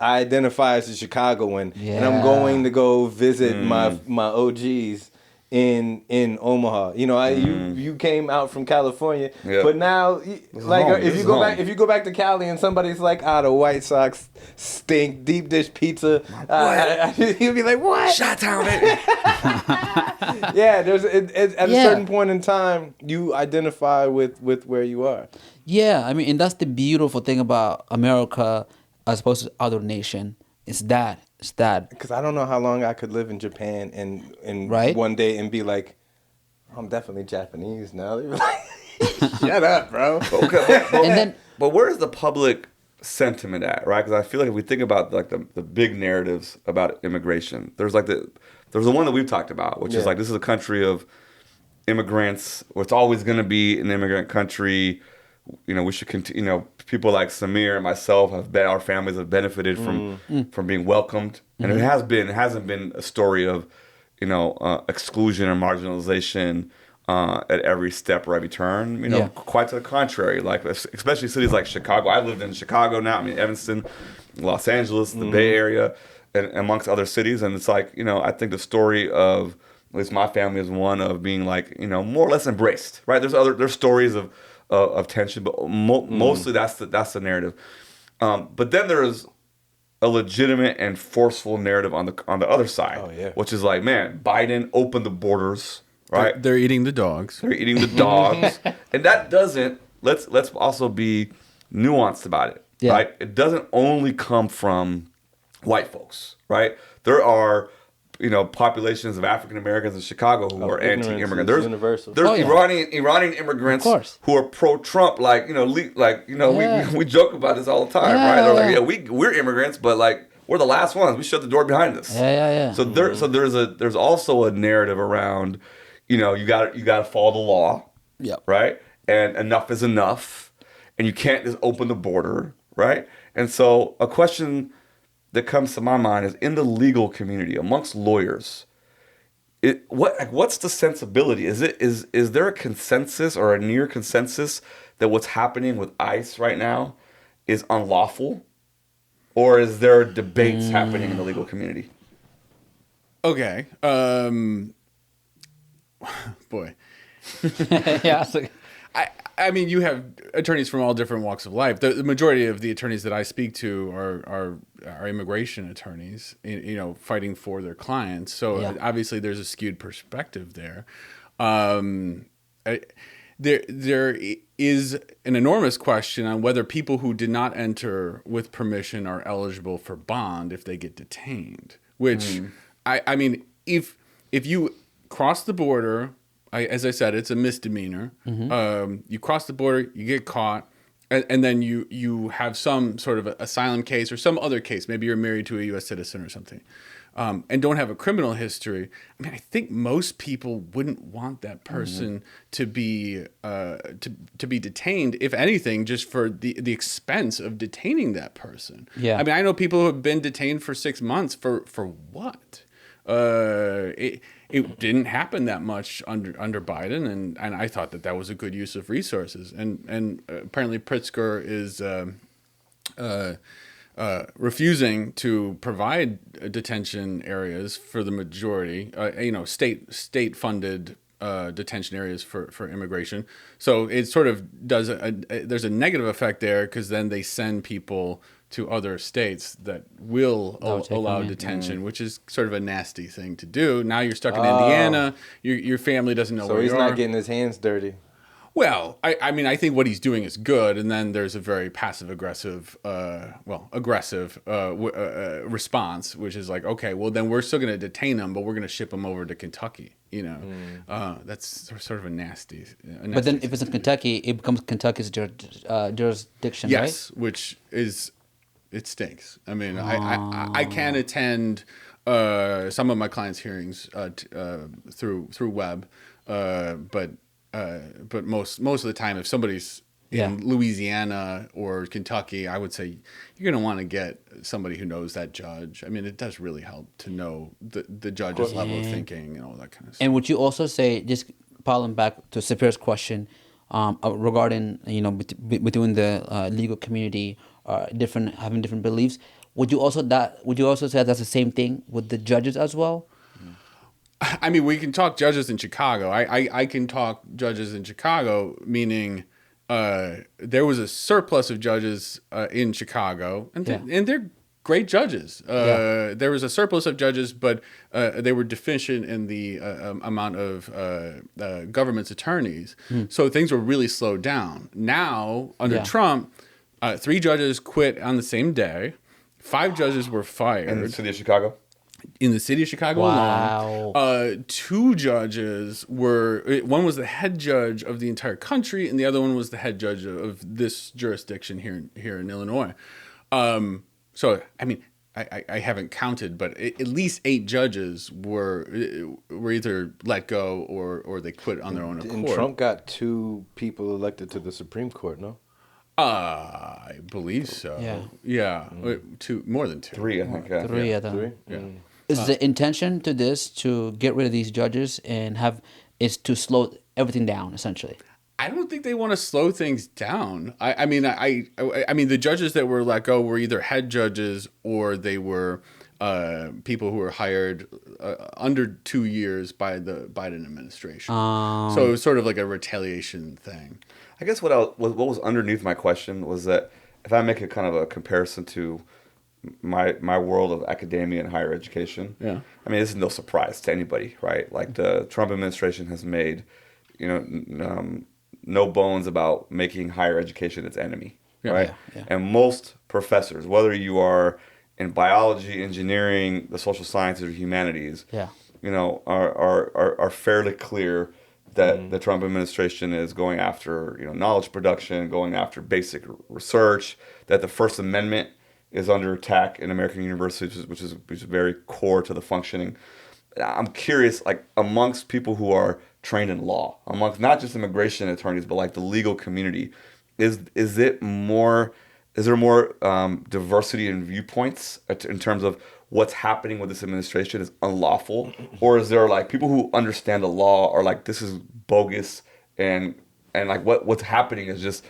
I identify as a Chicagoan, and I'm going to go visit my OGs in Omaha. You came out from California, but now if you go back to Cali and somebody's like, the White Sox stink, deep dish pizza, you'll be like, what? Chi-town, baby. Yeah, there's at a certain point in time you identify with where you are. Yeah, I mean, and that's the beautiful thing about America as opposed to other nation. It's that. Because I don't know how long I could live in Japan and one day and be like, I'm definitely Japanese now. Shut up, bro. But where's the public sentiment at, right? Because I feel like if we think about like the big narratives about immigration, there's the one that we've talked about, which is like, this is a country of immigrants. It's always going to be an immigrant country. We should continue. People like Samir and myself our families have benefited from being welcomed, and it hasn't been a story of, exclusion or marginalization at every step or every turn. Quite to the contrary. Like especially cities like Chicago. I lived in Chicago now. I mean, Evanston, Los Angeles, the Bay Area, and amongst other cities. And it's like, I think the story of at least my family is one of being like, more or less embraced. Right? There's stories of tension, but mostly that's the narrative. But then there's a legitimate and forceful narrative on the other side, which is like, man, Biden opened the borders, right? They're eating the dogs. And that doesn't. Let's also be nuanced about it, right? It doesn't only come from white folks, right? There are populations of African Americans in Chicago who are anti-immigrant. There's Iranian immigrants who are pro-Trump. We joke about this all the time, right? They're like, we're immigrants, but like we're the last ones. We shut the door behind us. So there's also a narrative around, you got to follow the law, right? And enough is enough, and you can't just open the border, right? And so a question that comes to my mind is, in the legal community amongst lawyers, what's the sensibility? Is there a consensus or a near consensus that what's happening with ICE right now is unlawful, or is there debates happening in the legal community? Okay, boy, yeah. It's like, I mean, you have attorneys from all different walks of life. The majority of the attorneys that I speak to are immigration attorneys, fighting for their clients. So obviously there's a skewed perspective there. There is an enormous question on whether people who did not enter with permission are eligible for bond if they get detained. Which, I mean, if you cross the border as I said, it's a misdemeanor. You cross the border, you get caught, and then you have some sort of asylum case or some other case. Maybe you're married to a U.S. citizen or something, and don't have a criminal history. I mean, I think most people wouldn't want that person to be detained, if anything, just for the expense of detaining that person. Yeah. I mean, I know people who have been detained for 6 months for what? It didn't happen that much under Biden, and I thought that was a good use of resources. And apparently Pritzker is refusing to provide detention areas for the majority, state funded detention areas for immigration. So it sort of does there's a negative effect there, because then they send people to other states that will allow detention, which is sort of a nasty thing to do. Now you're stuck in Indiana. Your family doesn't know where you are. So he's not getting his hands dirty. Well, I mean, I think what he's doing is good, and then there's a very passive-aggressive, response, which is like, okay, well, then we're still going to detain him, but we're going to ship him over to Kentucky. That's sort of a nasty. But then, if it's in Kentucky, it becomes Kentucky's jurisdiction, right? Yes, which is, it stinks. I mean, I can attend some of my clients' hearings through web, but most of the time, if somebody's in Louisiana or Kentucky, I would say you're going to want to get somebody who knows that judge. I mean, it does really help to know the judge's level of thinking and all that kind of stuff. And would you also say, just following back to Sepehr's question regarding between the legal community having different beliefs, would you also say that's the same thing with the judges as well? I mean, we can talk judges in Chicago. I can talk judges in Chicago, meaning there was a surplus of judges in Chicago, and they're great judges. There was a surplus of judges, but they were deficient in the amount of government's attorneys. So things were really slowed down. Now, under Trump, 3 judges quit on the same day. 5 judges were fired. In the city of Chicago? In the city of Chicago alone, 2 judges one was the head judge of the entire country, and the other one was the head judge of this jurisdiction here in Illinois. So, I mean, I haven't counted, but at least 8 judges were either let go or they quit on their own accord. And Trump got 2 people elected to the Supreme Court, no? I believe so. Yeah. 2, more than 2. 3, I think. 3, I think. 3? Yeah. Is the intention to this to get rid of these judges and is to slow everything down, essentially? I don't think they want to slow things down. I mean, the judges that were let go were either head judges or they were people who were hired under 2 years by the Biden administration. So it was sort of like a retaliation thing. I guess what was underneath my question was that if I make a kind of a comparison to my world of academia and higher education, I mean, this is no surprise to anybody, right? Like the Trump administration has made, no bones about making higher education its enemy, right? Yeah. And most professors, whether you are in biology, engineering, the social sciences, or humanities, are fairly clear that the Trump administration is going after knowledge production, going after basic research, that the First Amendment is under attack in American universities, which is very core to the functioning. I'm curious, like amongst people who are trained in law, amongst not just immigration attorneys, but like the legal community, is there more diversity in viewpoints in terms of what's happening with this administration is unlawful, or is there like people who understand the law are like this is bogus and like what's happening is just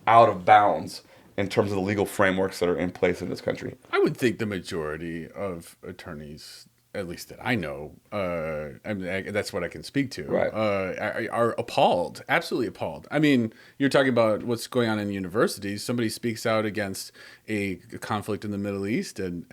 out of bounds in terms of the legal frameworks that are in place in this country? I would think the majority of attorneys, at least that I know, I mean, that's what I can speak to, right. Are appalled, absolutely appalled. I mean, you're talking about what's going on in universities. Somebody speaks out against a conflict in the Middle East, and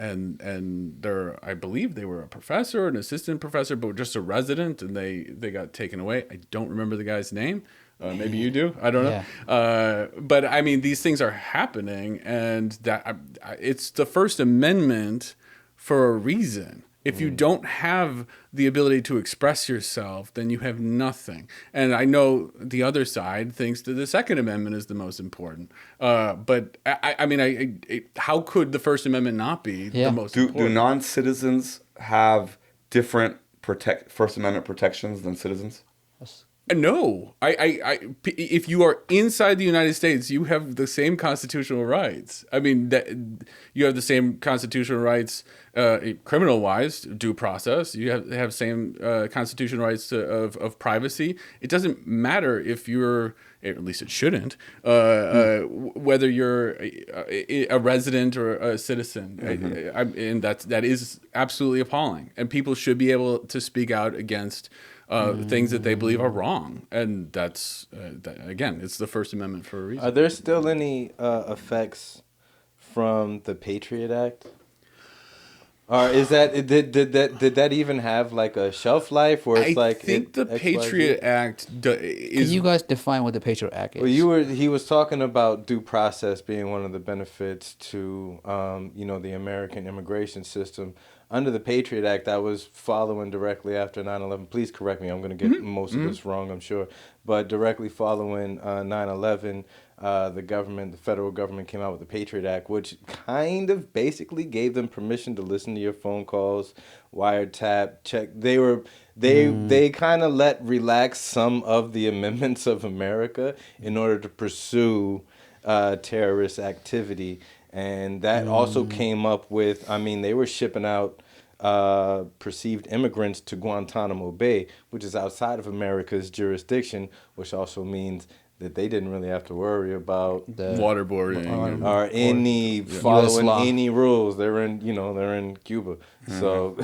I believe they were a professor, an assistant professor, but just a resident, and they got taken away. I don't remember the guy's name. Maybe you do. I don't know. Yeah. But I mean, these things are happening, and that it's the First Amendment for a reason. If you don't have the ability to express yourself, then you have nothing. And I know the other side thinks that the Second Amendment is the most important. But I mean, how could the First Amendment not be the most important? Do non-citizens have different First Amendment protections than citizens? No, if you are inside the United States, you have the same constitutional rights. I mean, you have the same constitutional rights, criminal-wise, due process. You have same constitutional rights of privacy. It doesn't matter if you're, at least it shouldn't, whether you're a resident or a citizen. And that is absolutely appalling. And people should be able to speak out against things that they believe are wrong, and that's again, it's the First Amendment for a reason. Are there still any effects from the Patriot Act, or is that did that even have like a shelf life, or it's I think the Patriot Act is. Can you guys define what the Patriot Act is? Well, he was talking about due process being one of the benefits to the American immigration system. Under the Patriot Act, I was following directly after 9/11. Please correct me. I'm going to get most of this wrong, I'm sure. But directly following 9/11, the federal government came out with the Patriot Act, which kind of basically gave them permission to listen to your phone calls, wiretap, check. They kind of let relax some of the amendments of America in order to pursue terrorist activity. And that also came up with, they were shipping out perceived immigrants to Guantanamo Bay, which is outside of America's jurisdiction, which also means that they didn't really have to worry about the waterboarding or any following any rules. They're in Cuba. So,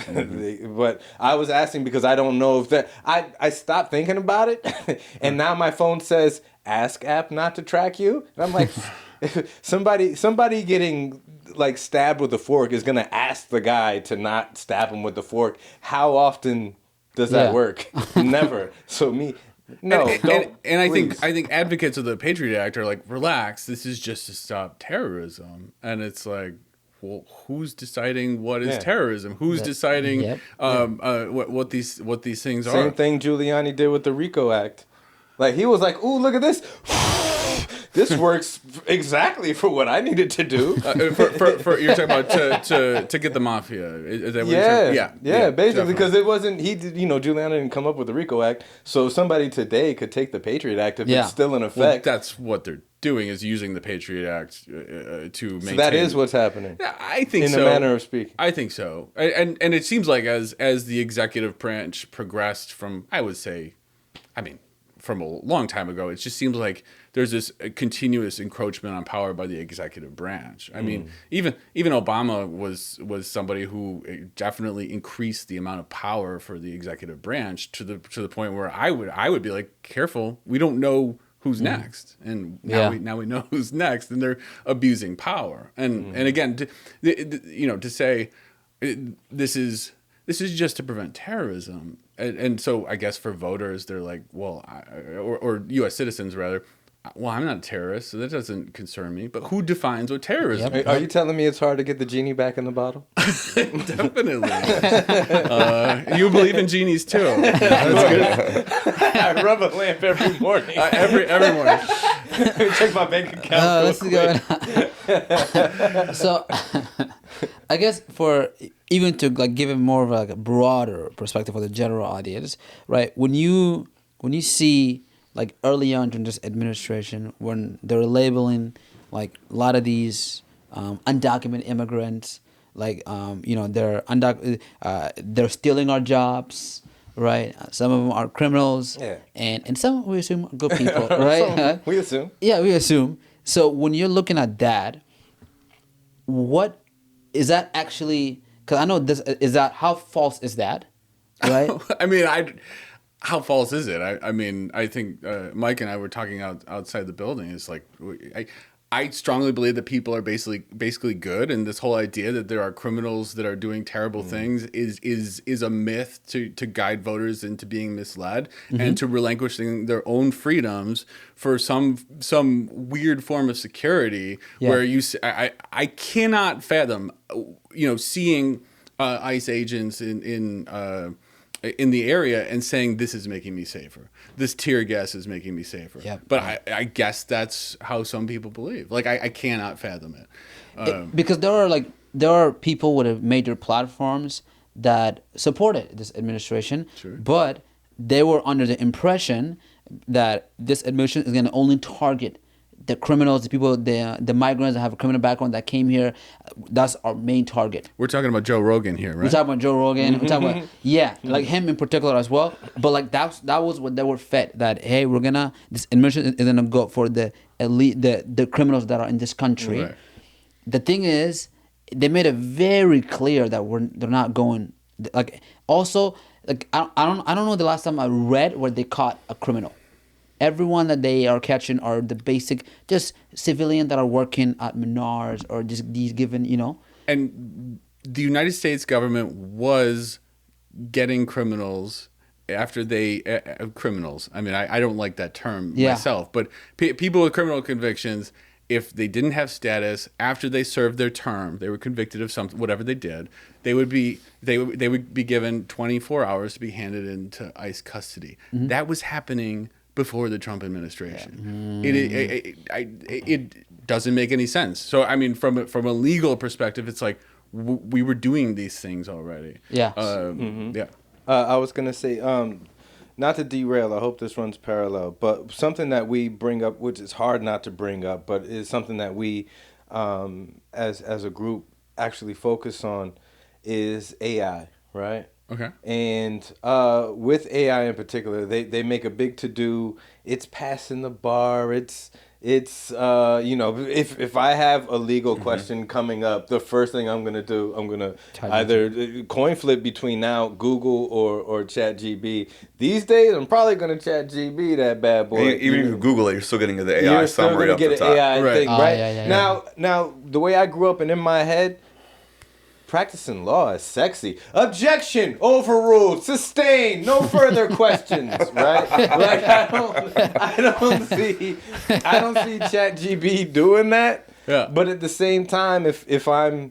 but I was asking because I don't know if that, I stopped thinking about it, and now my phone says, ask app not to track you. And I'm like, somebody getting like stabbed with a fork is gonna ask the guy to not stab him with the fork. How often does that work? Never. So no. And I think advocates of the Patriot Act are like, relax. This is just to stop terrorism. And it's like, well, who's deciding what is terrorism? Who's deciding what these things are? Same thing Giuliani did with the RICO Act. Like he was like, "Ooh, look at this." This works exactly for what I needed to do. For you're talking about to get the mafia. Is that what you're saying? Yeah, basically, because it wasn't Giuliani didn't come up with the RICO Act, so somebody today could take the Patriot Act if it's still in effect. Well, that's what they're doing, is using the Patriot Act to maintain. So that is what's happening. Yeah, I think so. In a manner of speaking. I think so, and it seems like as the executive branch progressed from, I would say, from a long time ago, it just seems like there's this continuous encroachment on power by the executive branch. I mean, even Obama was somebody who definitely increased the amount of power for the executive branch to the point where I would be like, careful, we don't know who's next, and now we know who's next, and they're abusing power. And again, to say this is just to prevent terrorism. And so I guess for voters, they're like, well, or U.S. citizens rather, well, I'm not a terrorist, so that doesn't concern me. But who defines what terrorism is? Are you telling me it's hard to get the genie back in the bottle? Definitely. You believe in genies too. That's good. I rub a lamp every morning. Every morning. Check my bank account. So, I guess for even to like give it more of like a broader perspective for the general audience, right? When you see like early on during this administration, when they're labeling like a lot of these undocumented immigrants, like they're stealing our jobs, right? Some of them are criminals, and some we assume are good people, right? We assume. Yeah, we assume. So when you're looking at that, what is that actually? Because I know this is that how false is that, right? How false is it? I think Mike and I were talking outside the building. It's like I strongly believe that people are basically good, and this whole idea that there are criminals that are doing terrible things is a myth to guide voters into being misled and to relinquishing their own freedoms for some weird form of security where I cannot fathom seeing ICE agents in the area and saying this is making me safer. This tear gas is making me safer. Yep. But I guess that's how some people believe. Like I cannot fathom it. Because there are people with major platforms that supported this administration, but they were under the impression that this administration is going to only target the criminals, the people, the migrants that have a criminal background that came here. That's our main target. We're talking about Joe Rogan here, right? We're talking about Joe Rogan. We're talking about like him in particular as well. But like that was what they were fed, that hey, this administration is gonna go for the elite, the criminals that are in this country. Right. The thing is, they made it very clear that they're not going. Like also, like I don't know the last time I read where they caught a criminal. Everyone that they are catching are the basic, just civilian that are working at Menards or just these given, And the United States government was getting criminals after criminals. I mean, I don't like that term myself, but people with criminal convictions, if they didn't have status after they served their term, they were convicted of something, whatever they did, they would be given 24 hours to be handed into ICE custody. Mm-hmm. That was happening before the Trump administration. Yeah. It doesn't make any sense. So I mean, from a legal perspective, it's like we were doing these things already. Yeah. Yeah. I was gonna say, not to derail. I hope this runs parallel, but something that we bring up, which is hard not to bring up, but is something that we, as a group, actually focus on, is AI. Right. Okay. And with AI in particular, they make a big to-do. It's passing the bar. It's if I have a legal question coming up, the first thing I'm gonna do, I'm gonna either coin flip between now Google or ChatGPT. These days, I'm probably gonna ChatGPT that bad boy. Even if you Google it, you're still getting the AI summary up the top. You're still gonna get an AI thing, right? Yeah. Now, the way I grew up and in my head, practicing law is sexy. Objection, overruled, sustained, no further questions, right? Like I don't see ChatGPT doing that. Yeah. But at the same time, if I'm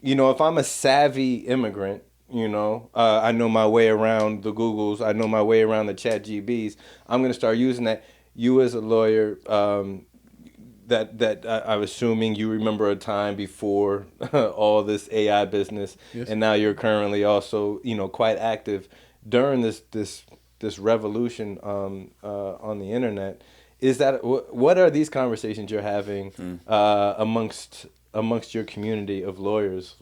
a savvy immigrant, I know my way around the Googles, I know my way around the ChatGPTs, I'm gonna start using that. You as a lawyer, that I'm assuming you remember a time before all this AI business, yes. And now you're currently also quite active during this revolution on the internet. Is that what are these conversations you're having amongst your community of lawyers?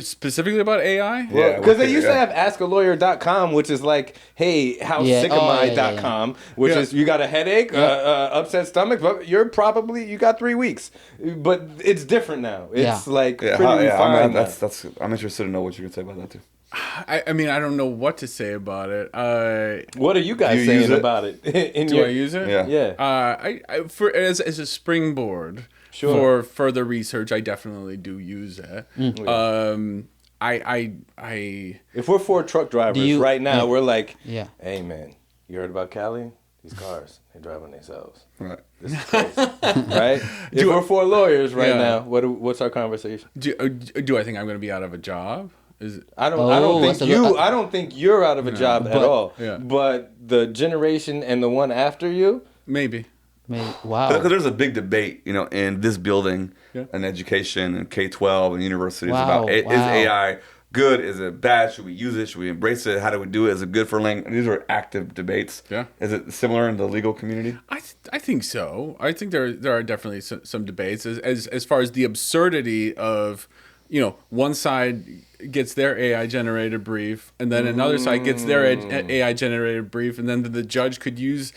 Specifically about AI? Yeah, because they used to have askalawyer.com, which is like, hey, how sick am I.com, which is you got a headache, upset stomach, but you got 3 weeks. But it's different now. It's pretty refined. I'm interested to know what you can say about that too. I mean, I don't know what to say about it. What are you guys saying about it? Do I use it? Yeah. As a springboard. Sure. For further research, I definitely do use it. Mm-hmm. I if we're four truck drivers right now, we're like, hey man, you heard about Cali? These cars, they drive on themselves. Right. This is crazy. Right? If we're four lawyers right now, what's our conversation? Do I think I'm going to be out of a job? I don't think you're out of a job at all. Yeah. But the generation and the one after you, maybe. Wow. Because there's a big debate, in this building and education and K-12 and universities about is AI good? Is it bad? Should we use it? Should we embrace it? How do we do it? Is it good for language? These are active debates. Yeah. Is it similar in the legal community? I think so. I think there are definitely some debates as far as the absurdity of, one side gets their AI generated brief and then another side gets their AI generated brief, and then the judge could use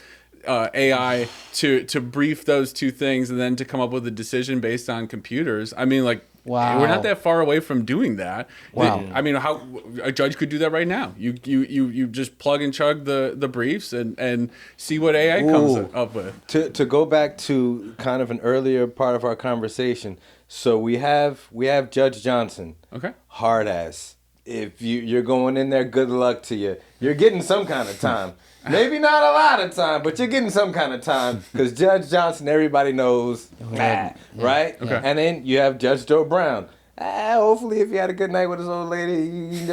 AI to brief those two things and then to come up with a decision based on computers. I mean, like, we're not that far away from doing that. Wow. I mean, how a judge could do that right now. You just plug and chug the briefs and see what AI comes up with. To go back to kind of an earlier part of our conversation. So we have Judge Johnson. Okay. Hard ass. If you're going in there, good luck to you. You're getting some kind of time. Maybe not a lot of time, but you're getting some kind of time because Judge Johnson, everybody knows, right? Okay. And then you have Judge Joe Brown. Hopefully, if you had a good night with this old lady,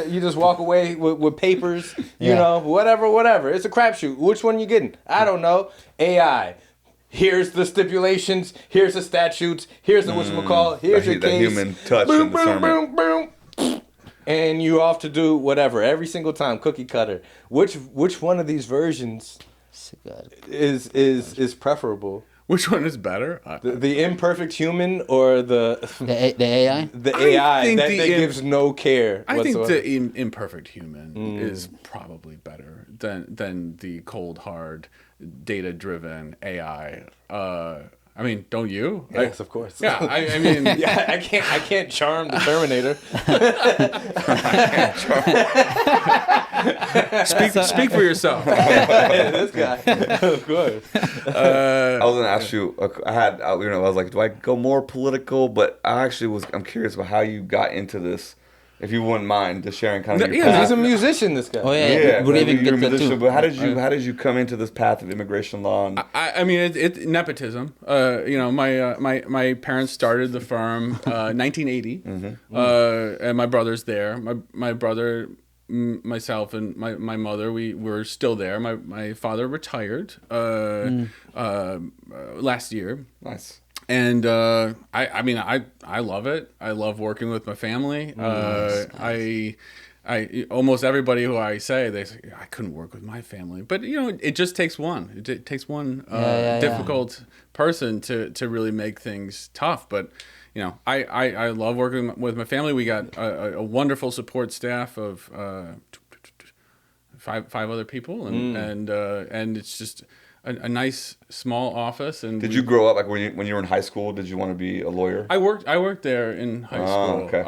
you just walk away with papers, you know, whatever. It's a crapshoot. Which one you getting? I don't know. AI. Here's the stipulations. Here's the statutes. Here's the whatchamacallit. Here's your case. The human touch and discernment. Boom. And you off to do whatever every single time. Cookie cutter. Which one of these versions is preferable? Which one is better? The imperfect human or the AI? The AI that gives no care I whatsoever. think the imperfect human is probably better than the cold, hard, data-driven AI. I mean, don't you? Yes, of course. Yeah, I mean, yeah, I can't charm the Terminator. speak for yourself. This guy, of course. I was gonna ask you. I was like, do I go more political? But I'm curious about how you got into this. If you wouldn't mind just sharing kind of your path. He's a musician, this guy. Oh yeah. Good even you're a get that musician, too. but how did you come into this path of immigration law? And I mean, it's nepotism. My parents started the firm 1980, and my brother's there. My brother, myself, and my mother, we were still there. My father retired last year. nice. And I love it. I love working with my family. I almost everybody who I say, they say I couldn't work with my family, but it just takes one. It takes one difficult person to really make things tough. But I love working with my family. We got a wonderful support staff of five other people, and it's just a nice small office. And Did you grow up when you were in high school? Did you want to be a lawyer? I worked there in high school. Okay.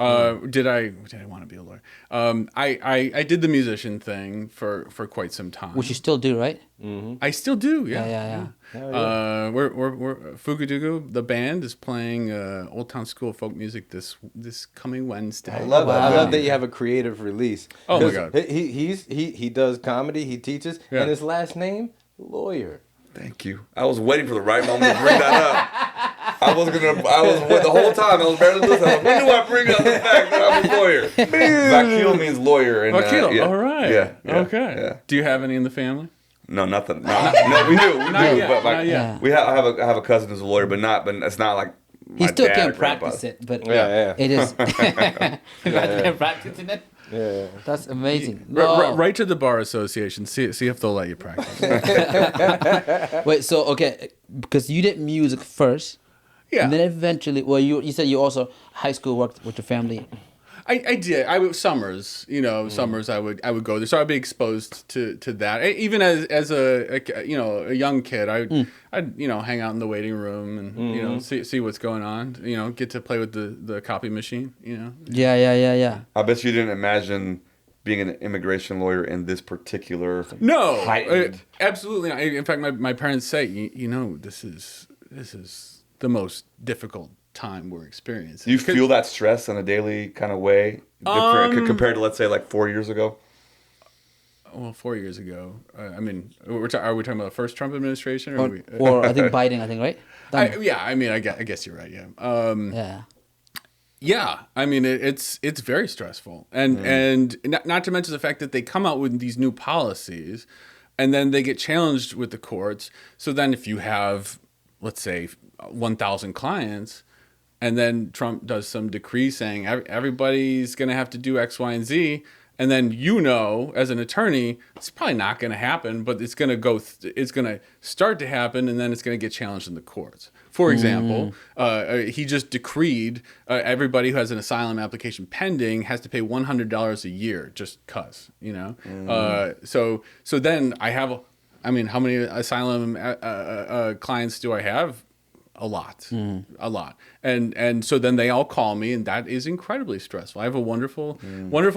Did I want to be a lawyer? I did the musician thing for quite some time. Which you still do, right? Mm-hmm. I still do. Yeah. We're Fugadugu. The band is playing Old Town School of Folk Music this coming Wednesday. I love that. I love that you have a creative release. Oh my God. He does comedy. He teaches, and his last name lawyer. Thank you. I was waiting for the right moment to bring that up. I was the whole time. I was barely listening. When do I bring up the fact that I'm a lawyer? Vakil means lawyer. And, Vakil. All right. Yeah. Okay. Yeah. Do you have any in the family? No, nothing. No, we do. Not yet, But not yet. I have a cousin who's a lawyer, but it's not like He still dad can't or grandpa. practice it, but Yeah. it is. Practicing it. Yeah. That's amazing. Write to the Bar Association. See if they'll let you practice. Wait, so okay, because you did music first, Yeah. and then eventually, well, you said you also high school worked with your family. I did. Summers, summers I would go there. So I'd be exposed to that. Even as a young kid, I'd hang out in the waiting room and see what's going on. Get to play with the copy machine. Yeah. I bet you didn't imagine being an immigration lawyer in this particular heightened. Absolutely not. In fact, my parents say, this is the most difficult time we're experiencing. Do you feel that stress in a daily kind of way compared to, let's say, like 4 years ago? Well, 4 years ago. Are we talking about the first Trump administration? Or I think Biden, right? I guess you're right, yeah. Yeah, I mean it's very stressful, and not to mention the fact that they come out with these new policies, and then they get challenged with the courts. So then, if you have, let's say, 1,000 clients, and then Trump does some decree saying everybody's going to have to do X, Y, and Z, and then as an attorney, it's probably not going to happen, but it's going to it's going to start to happen, and then it's going to get challenged in the courts. For example, he just decreed everybody who has an asylum application pending has to pay $100 a year just cause, So then how many asylum clients do I have? A lot. And so then they all call me, and that is incredibly stressful. I have a wonderful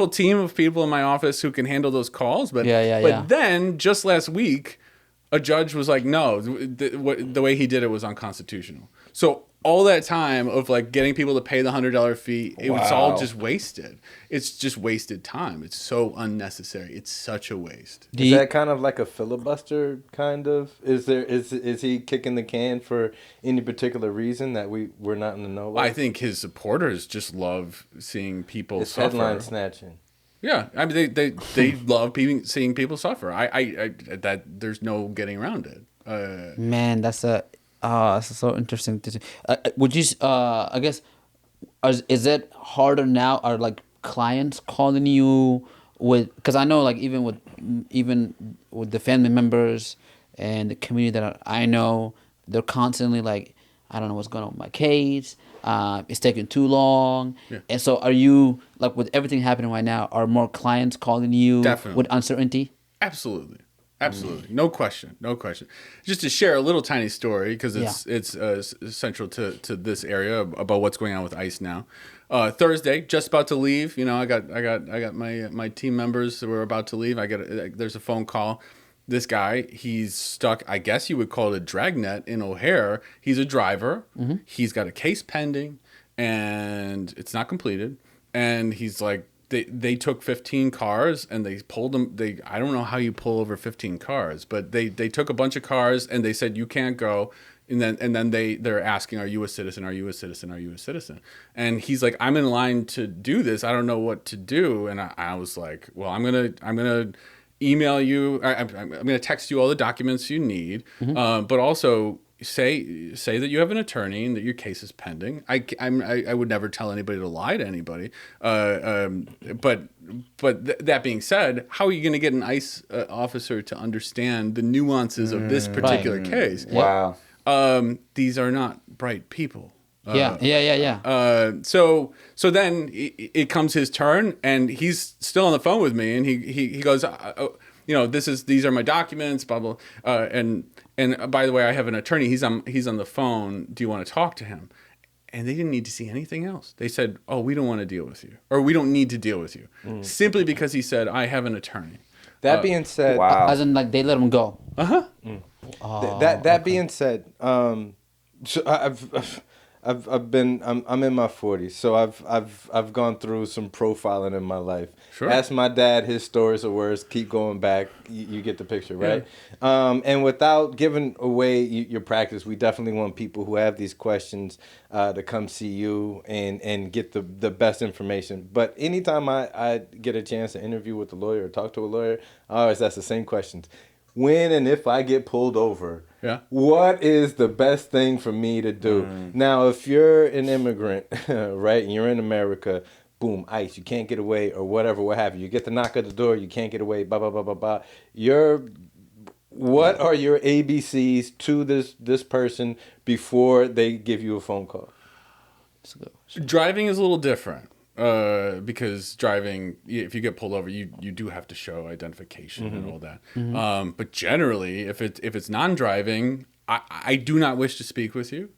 team of people in my office who can handle those calls. But then just last week, a judge was like, no, the way he did it was unconstitutional. So all that time of like getting people to pay the $100 fee, it was all just wasted. It's just wasted time. It's so unnecessary. It's such a waste. Is that kind of like a filibuster kind of? Is he kicking the can for any particular reason that we're not in the know about? I think his supporters just love seeing people it's suffer. Headline snatching. Yeah, I mean they love seeing people suffer. I that there's no getting around it. Man, that's so interesting to see. Would you? I guess, is it harder now? Are like clients calling you with? Because I know, like even with the family members and the community that I know, they're constantly like, I don't know what's going on with my case. It's taking too long. Yeah. And so, are you like with everything happening right now? Are more clients calling you with uncertainty? Absolutely. No question. Just to share a little tiny story, because it's central to this area about what's going on with ICE now. Thursday, just about to leave. You know, I got my team members who were about to leave. There's a phone call. This guy, he's stuck. I guess you would call it a dragnet in O'Hare. He's a driver. Mm-hmm. He's got a case pending, and it's not completed. And he's like, They took 15 cars and they pulled them. I don't know how you pull over 15 cars, but they took a bunch of cars and they said you can't go. And then they're asking, are you a citizen? Are you a citizen? Are you a citizen? And he's like, I'm in line to do this. I don't know what to do. And I was like, well, I'm gonna email you. I'm gonna text you all the documents you need. Mm-hmm. But also say that you have an attorney and that your case is pending. I would never tell anybody to lie to anybody. But that being said, how are you going to get an ICE officer to understand the nuances of this particular case? Wow. These are not bright people. Yeah. So then it comes his turn, and he's still on the phone with me, and he goes, these are my documents, blah blah, and by the way, I have an attorney. He's on the phone. Do you want to talk to him? And they didn't need to see anything else. They said, oh, we don't want to deal with you, or we don't need to deal with you, simply because he said, I have an attorney. That being said, wow. As in like they let him go. That being said, so I'm in my 40s, so I've gone through some profiling in my life. Sure. Ask my dad, his stories are worse. Keep going back, you get the picture, right? Yeah. And without giving away your practice, we definitely want people who have these questions to come see you and get the best information. But anytime I get a chance to interview with a lawyer or talk to a lawyer, I always ask the same questions. When and if I get pulled over, what is the best thing for me to do? Now, if you're an immigrant, right, and you're in America, boom, ICE, you can't get away, or whatever, what have you. You get the knock at the door, you can't get away, blah, blah, blah, blah, blah. What are your ABCs to this person before they give you a phone call? Driving is a little different. Because driving, if you get pulled over, you do have to show identification and all that. Mm-hmm. But generally, if it's non-driving, I do not wish to speak with you.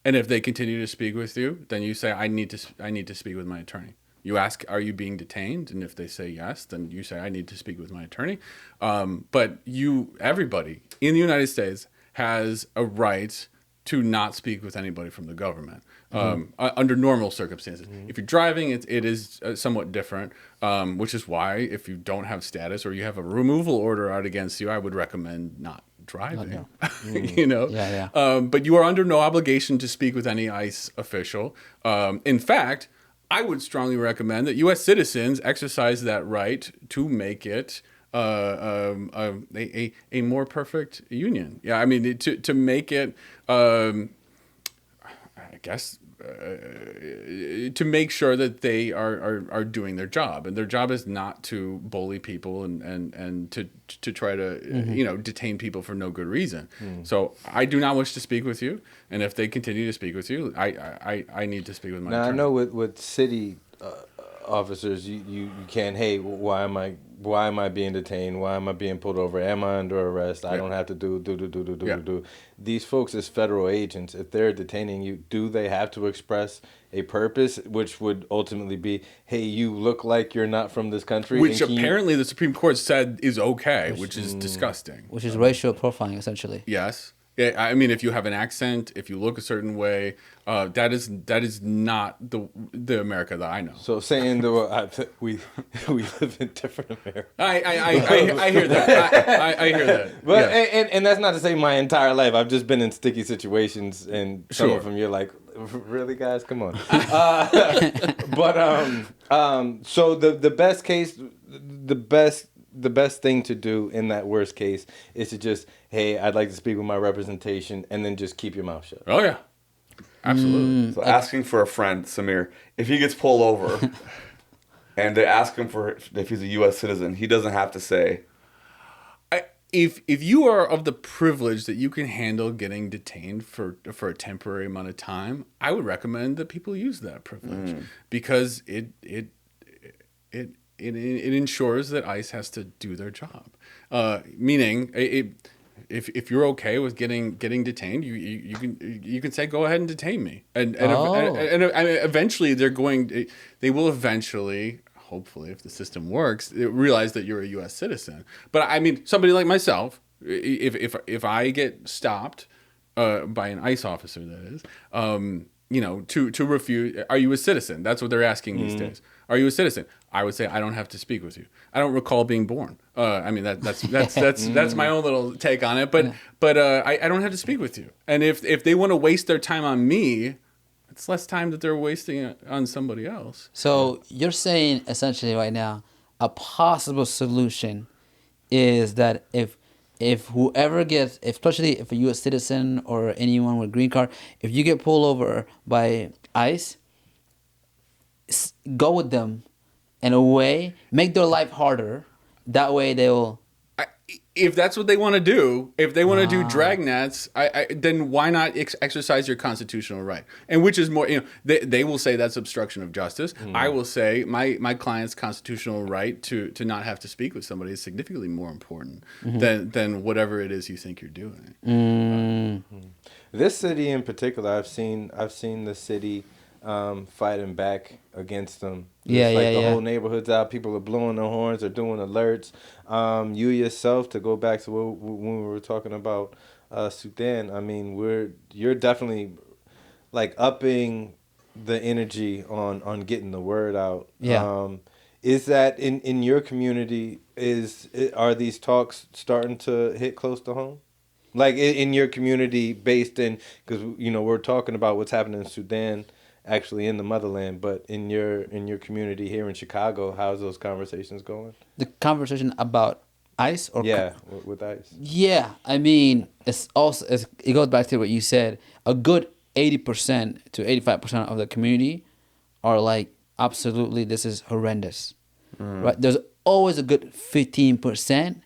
And if they continue to speak with you, then you say I need to speak with my attorney. You ask, are you being detained? And if they say yes, then you say I need to speak with my attorney. But everybody in the United States has a right to not speak with anybody from the government. Under normal circumstances. If you're driving, it is somewhat different, which is why if you don't have status or you have a removal order out against you, I would recommend not driving. But you are under no obligation to speak with any ICE official. In fact, I would strongly recommend that U.S. citizens exercise that right to make it a more perfect union. Yeah, I mean, to make it, I guess, to make sure that they are doing their job, and their job is not to bully people and to try to detain people for no good reason. So I do not wish to speak with you, and if they continue to speak with you, I need to speak with my attorney. I know with city officers, you can't. Hey, why am I being detained? Why am I being pulled over? Am I under arrest? I don't have to do. These folks as federal agents, if they're detaining you, do they have to express a purpose, which would ultimately be, hey, you look like you're not from this country? Which apparently the Supreme Court said is okay, which is disgusting. Which is racial profiling, essentially. Yes. Yeah, I mean, if you have an accent, if you look a certain way, that is not the America that I know. So saying we live in different America. I hear that. I hear that. But Yeah. and that's not to say my entire life. I've just been in sticky situations, and some of them you're like, really, guys, come on. So the best case, the best thing to do in that worst case is to just, hey, I'd like to speak with my representation, and then just keep your mouth shut. Oh yeah, absolutely. So asking for a friend, Samir, if he gets pulled over and they ask him for if he's a U.S. citizen, he doesn't have to say. If you are of the privilege that you can handle getting detained for a temporary amount of time, I would recommend that people use that privilege because it ensures that ICE has to do their job. Meaning, if you're okay with getting detained, you can say go ahead and detain me, and eventually they will eventually. Hopefully, if the system works, realize that you're a U.S. citizen. But I mean, somebody like myself, if I get stopped by an ICE officer, that is, to refuse, are you a citizen? That's what they're asking these days. Are you a citizen? I would say I don't have to speak with you. I don't recall being born. I mean that's my own little take on it. But I don't have to speak with you. And if they want to waste their time on me, it's less time that they're wasting on somebody else. So you're saying essentially right now, a possible solution is that if whoever gets, especially if a U.S. citizen or anyone with a green card, if you get pulled over by ICE, go with them in a way, make their life harder. That way they will. If that's what they want to do, if they want to do dragnets, then why not exercise your constitutional right? And which is more, they will say that's obstruction of justice. I will say my client's constitutional right to not have to speak with somebody is significantly more important than whatever it is you think you're doing. This city in particular, I've seen the city fighting back against them. The whole neighborhood's out. People are blowing their horns. They're doing alerts. You yourself, to go back to when we were talking about Sudan. I mean, you're definitely like upping the energy on getting the word out. Yeah. Is that in your community? Are these talks starting to hit close to home? Like in your community, based in, because we're talking about what's happening in Sudan, actually in the motherland, but in your community here in Chicago, how's those conversations going? The conversation about ICE or with ICE. Yeah, I mean, it goes back to what you said. A good 80% to 85% of the community are like, absolutely, this is horrendous. Right? There's always a good 15%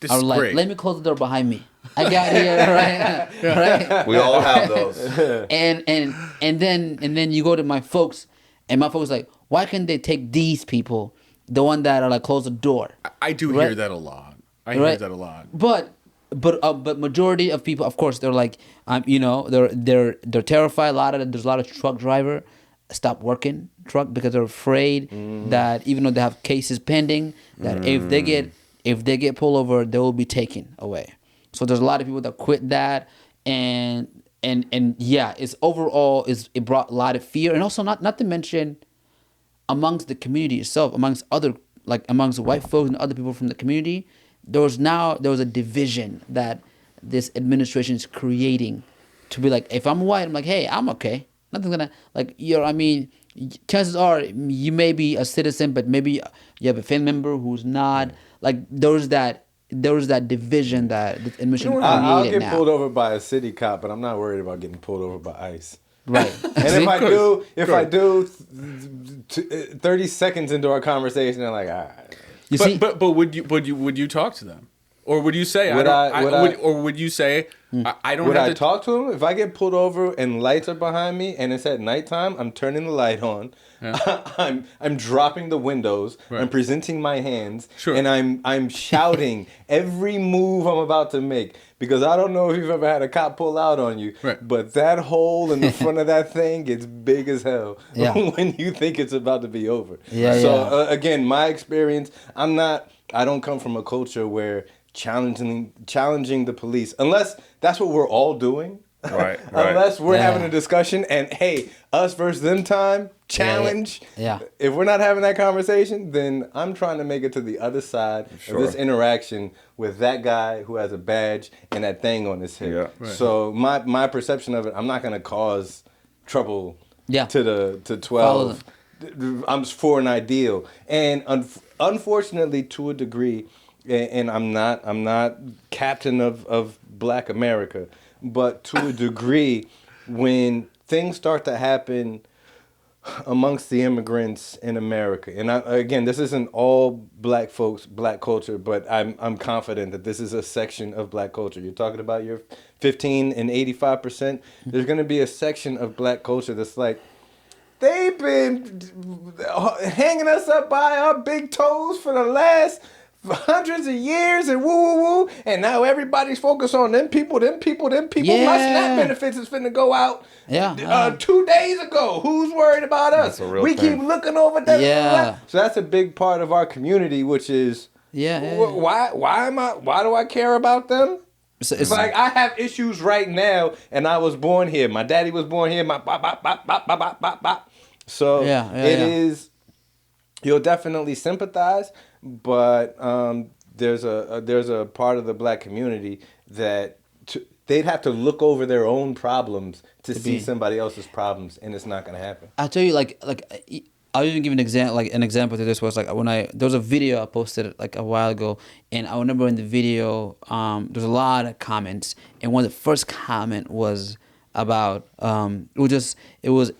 are like, great. Let me close the door behind me. I got here, right? Right? We all have those. And then you go to my folks, and my folks like, why can't they take these people, the one that are like close the door? I do hear that a lot. I hear that a lot. But majority of people, of course, they're like, they're terrified. There's a lot of truck driver stop working truck because they're afraid that even though they have cases pending, that if they get pulled over, they will be taken away. So there's a lot of people that quit that, and it's overall it brought a lot of fear, and also not to mention amongst the community itself, amongst white folks and other people from the community, there was a division that this administration is creating to be like, if I'm white, I'm like, hey, I'm okay. Nothing's gonna chances are you may be a citizen, but maybe you have a family member who's not. Like there was that division that the administration created. I'll get pulled over by a city cop, but I'm not worried about getting pulled over by ICE. Right. And if I do 30 seconds into our conversation, I'm like, all right. But would you talk to them? Or would you say would you say I don't? Would have I talk to him if I get pulled over and lights are behind me and it's at nighttime? I'm turning the light on. Yeah. I'm dropping the windows. Right. I'm presenting my hands. Sure. And I'm shouting every move I'm about to make, because I don't know if you've ever had a cop pull out on you, right, but that hole in the front of that thing gets big as hell when you think it's about to be over. Yeah. So again, my experience, I don't come from a culture where challenging the police, unless that's what we're all doing. Right. Unless we're having a discussion and hey, us versus them time, challenge. Yeah. If we're not having that conversation, then I'm trying to make it to the other side of this interaction with that guy who has a badge and that thing on his head. Yeah. Right. So my perception of it, I'm not going to cause trouble Yeah. to 12. I'm for an ideal. And unfortunately, to a degree, and I'm not captain of Black America, but to a degree, when things start to happen amongst the immigrants in America, and again, this isn't all Black folks, Black culture, but I'm confident that this is a section of Black culture. You're talking about your 15 and 85%. There's going to be a section of Black culture that's like, they've been hanging us up by our big toes for the last hundreds of years and woo, and now everybody's focused on them people. My SNAP benefits is finna go out 2 days ago. Who's worried about us? We keep looking over that. So that's a big part of our community, which is why do I care about them? It's like I have issues right now, and I was born here. My daddy was born here. So it is. You'll definitely sympathize, but there's a part of the Black community that they'd have to look over their own problems to see somebody else's problems, and it's not gonna happen. I'll tell you, like I'll even give an example. Like an example to this was like there was a video I posted like a while ago, and I remember in the video there's a lot of comments, and one of the first comment was about it was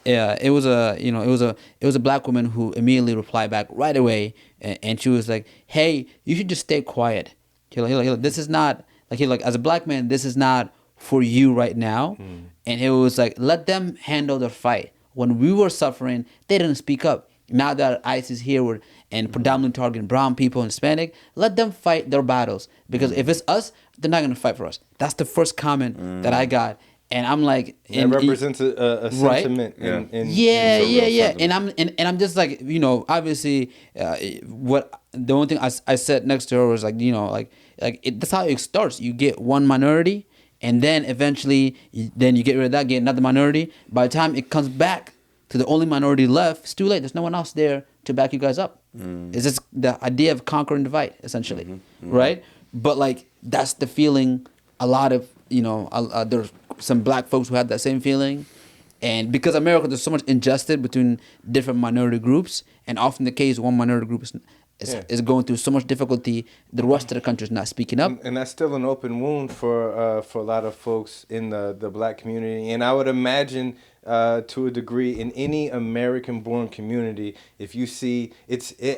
a Black woman who immediately replied back right away, and she was like, "Hey, you should just stay quiet. This is not like as a Black man, this is not for you right now." And it was like, let them handle their fight. When we were suffering, they didn't speak up. Now that ICE is here and predominantly targeting brown people and Hispanic, let them fight their battles, because if it's us, they're not gonna fight for us. That's the first comment that I got. And I'm like, it represents a sentiment. Right? And I'm just like, obviously, what the only thing I said next to her was like, that's how it starts. You get one minority, and then eventually, then you get rid of that, get another minority. By the time it comes back to the only minority left, it's too late. There's no one else there to back you guys up. It's just the idea of conquer and divide, essentially, right? But like that's the feeling. A lot of there's some Black folks who had that same feeling, and because America, there's so much injustice between different minority groups, and often the case one minority group is going through so much difficulty, the rest of the country is not speaking up, and that's still an open wound for a lot of folks in the Black community, and I would imagine to a degree in any American-born community, if you see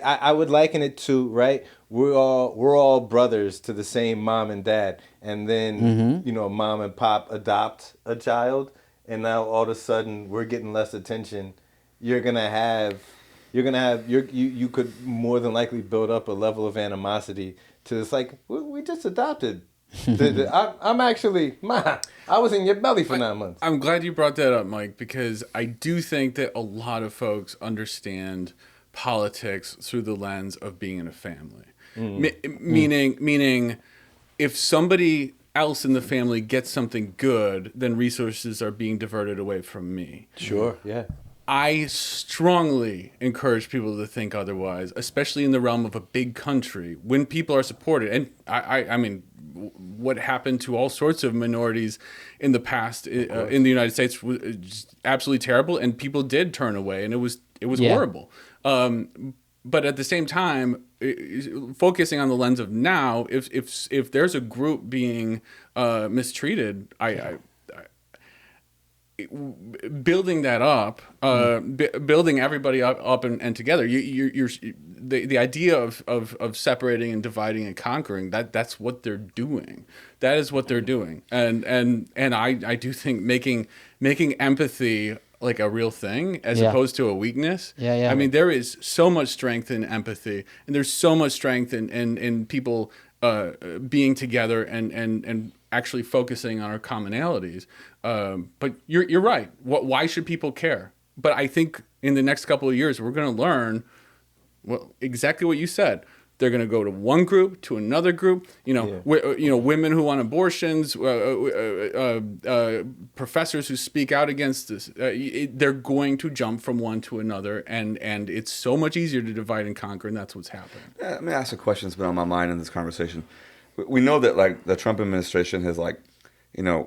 I would liken it to, right, we're all brothers to the same mom and dad, and then mom and pop adopt a child, and now all of a sudden we're getting less attention. You could more than likely build up a level of animosity to, it's like, we just adopted. I'm actually, I was in your belly for 9 months. I'm glad you brought that up, Mike, because I do think that a lot of folks understand politics through the lens of being in a family. Meaning, if somebody else in the family gets something good, then resources are being diverted away from me. Sure, yeah. I strongly encourage people to think otherwise, especially in the realm of a big country, when people are supported. And I mean, what happened to all sorts of minorities in the past in the United States was just absolutely terrible, and people did turn away, and it was horrible. But at the same time, focusing on the lens of now, if there's a group being mistreated, building that up, building everybody up and together. You're the idea of separating and dividing and conquering. That's what they're doing. That is what they're doing. And I do think making empathy like a real thing as opposed to a weakness. I mean, there is so much strength in empathy, and there's so much strength in people being together and actually focusing on our commonalities. But you're right. Why should people care? But I think in the next couple of years, we're going to learn exactly what you said. They're going to go to one group, to another group. Women who want abortions, professors who speak out against this. They're going to jump from one to another, and it's so much easier to divide and conquer, and that's what's happening. Let me ask a question that's been on my mind in this conversation. We know that like the Trump administration has like,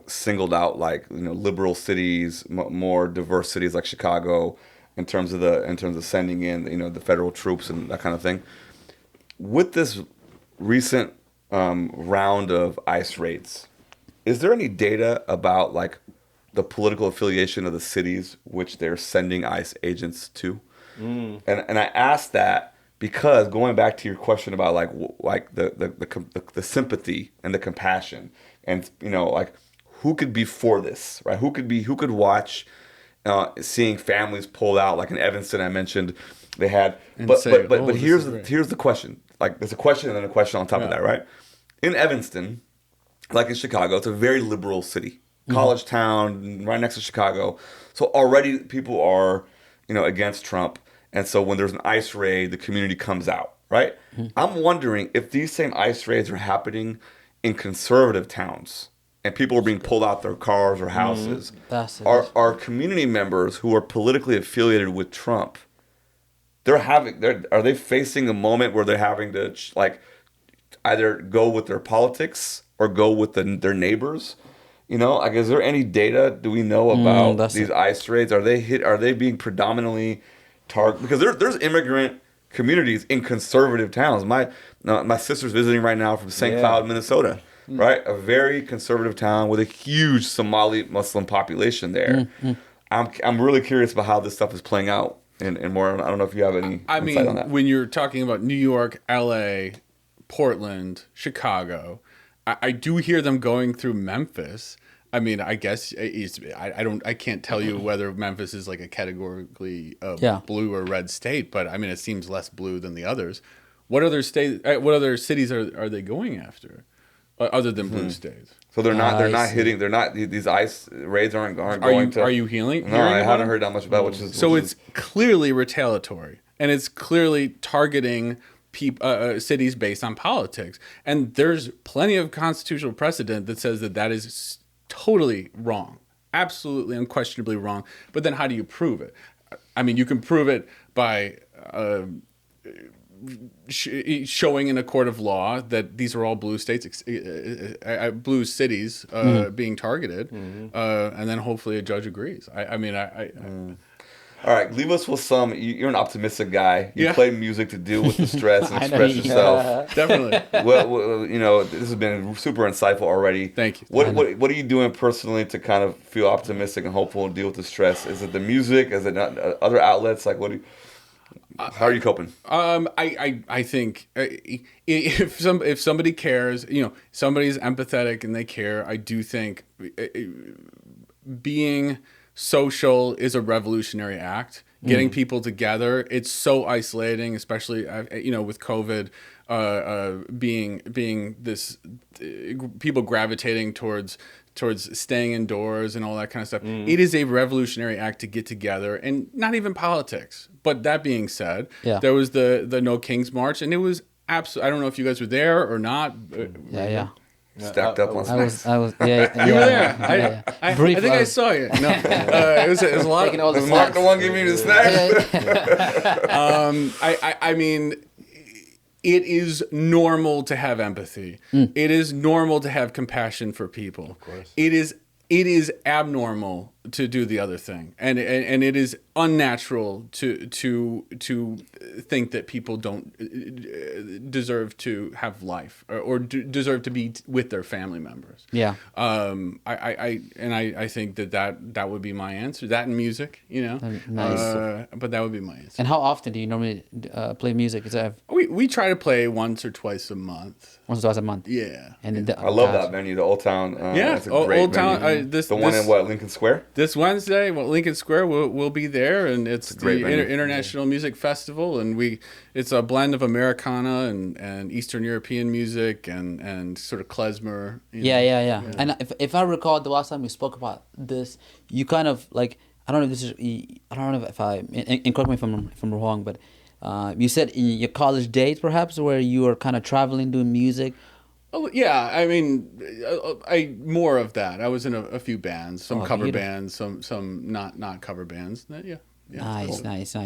singled out like liberal cities, more diverse cities like Chicago, in terms of sending in the federal troops and that kind of thing. With this recent round of ICE raids, is there any data about like the political affiliation of the cities which they're sending ICE agents to? And I ask that because going back to your question about like the sympathy and the compassion, and like who could be for this, right? Who could watch seeing families pulled out, like in Evanston I mentioned they had, but here's the question. Like there's a question and then a question on top of that, right? In Evanston, like in Chicago, it's a very liberal city, college town, right next to Chicago. So already people are, against Trump. And so when there's an ICE raid, the community comes out, right? I'm wondering if these same ICE raids are happening in conservative towns and people are being pulled out their cars or houses. Are community members who are politically affiliated with Trump, are they facing a moment where they're having to like either go with their politics or go with their neighbors? Like is there any data? Do we know about these ICE raids? Are they being predominantly targeted? Because there's immigrant communities in conservative towns. My sister's visiting right now from St. Cloud, Minnesota, right? A very conservative town with a huge Somali Muslim population there. I'm really curious about how this stuff is playing out. And more, I don't know if you have any insight on that. When you're talking about New York, LA, Portland, Chicago, I do hear them going through Memphis. I mean, I guess I can't tell you whether Memphis is like a categorically blue or red state, but I mean, it seems less blue than the others. What other cities are they going after, other than blue states? So these ICE raids aren't going to. Are you hearing? No, I haven't heard that much about which is. So it's clearly retaliatory, and it's clearly targeting cities based on politics. And there's plenty of constitutional precedent that says that is totally wrong, absolutely unquestionably wrong. But then how do you prove it? I mean, you can prove it by showing in a court of law that these are all blue states, blue cities being targeted, and then hopefully a judge agrees. All right, leave us with some. You're an optimistic guy. You play music to deal with the stress and express yourself. Definitely. Well, this has been super insightful already. Thank you. What are you doing personally to kind of feel optimistic and hopeful and deal with the stress? Is it the music? Is it not, other outlets? Like how are you coping? I think if somebody cares, somebody's empathetic and they care, I do think being social is a revolutionary act. Getting people together, it's so isolating, especially with COVID being this people gravitating towards staying indoors and all that kind of stuff. It is a revolutionary act to get together, and not even politics. But that being said, there was the No Kings March, and it was absolutely. I don't know if you guys were there or not. Stacked up on snacks. I was. You were there. I think I saw you. No, it was a lot. Was Mark the one giving me the snacks? I mean, it is normal to have empathy. It is normal to have compassion for people. Of course. It is abnormal to do the other thing, and it is unnatural to think that people don't deserve to have life or deserve to be with their family members. Yeah. I think that would be my answer. That and music, Nice. but that would be my answer. And how often do you normally play music? Is that We try to play once or twice a month. once or twice a month? Yeah. And I love that venue, the Old Town. That's a great Old Town. venue. The one in Lincoln Square? This Wednesday, Lincoln Square will be there, and it's the International Music Festival, and it's a blend of Americana and Eastern European music and sort of klezmer. Yeah. And if I recall, the last time we spoke about this, you kind of like, I don't know if I and correct me if I'm wrong, but You said in your college days, perhaps, where you were kind of traveling, doing music. Oh yeah, I mean, I more of that. I was in a few bands, some cover beautiful. bands, some not cover bands. Yeah. Nice, nice.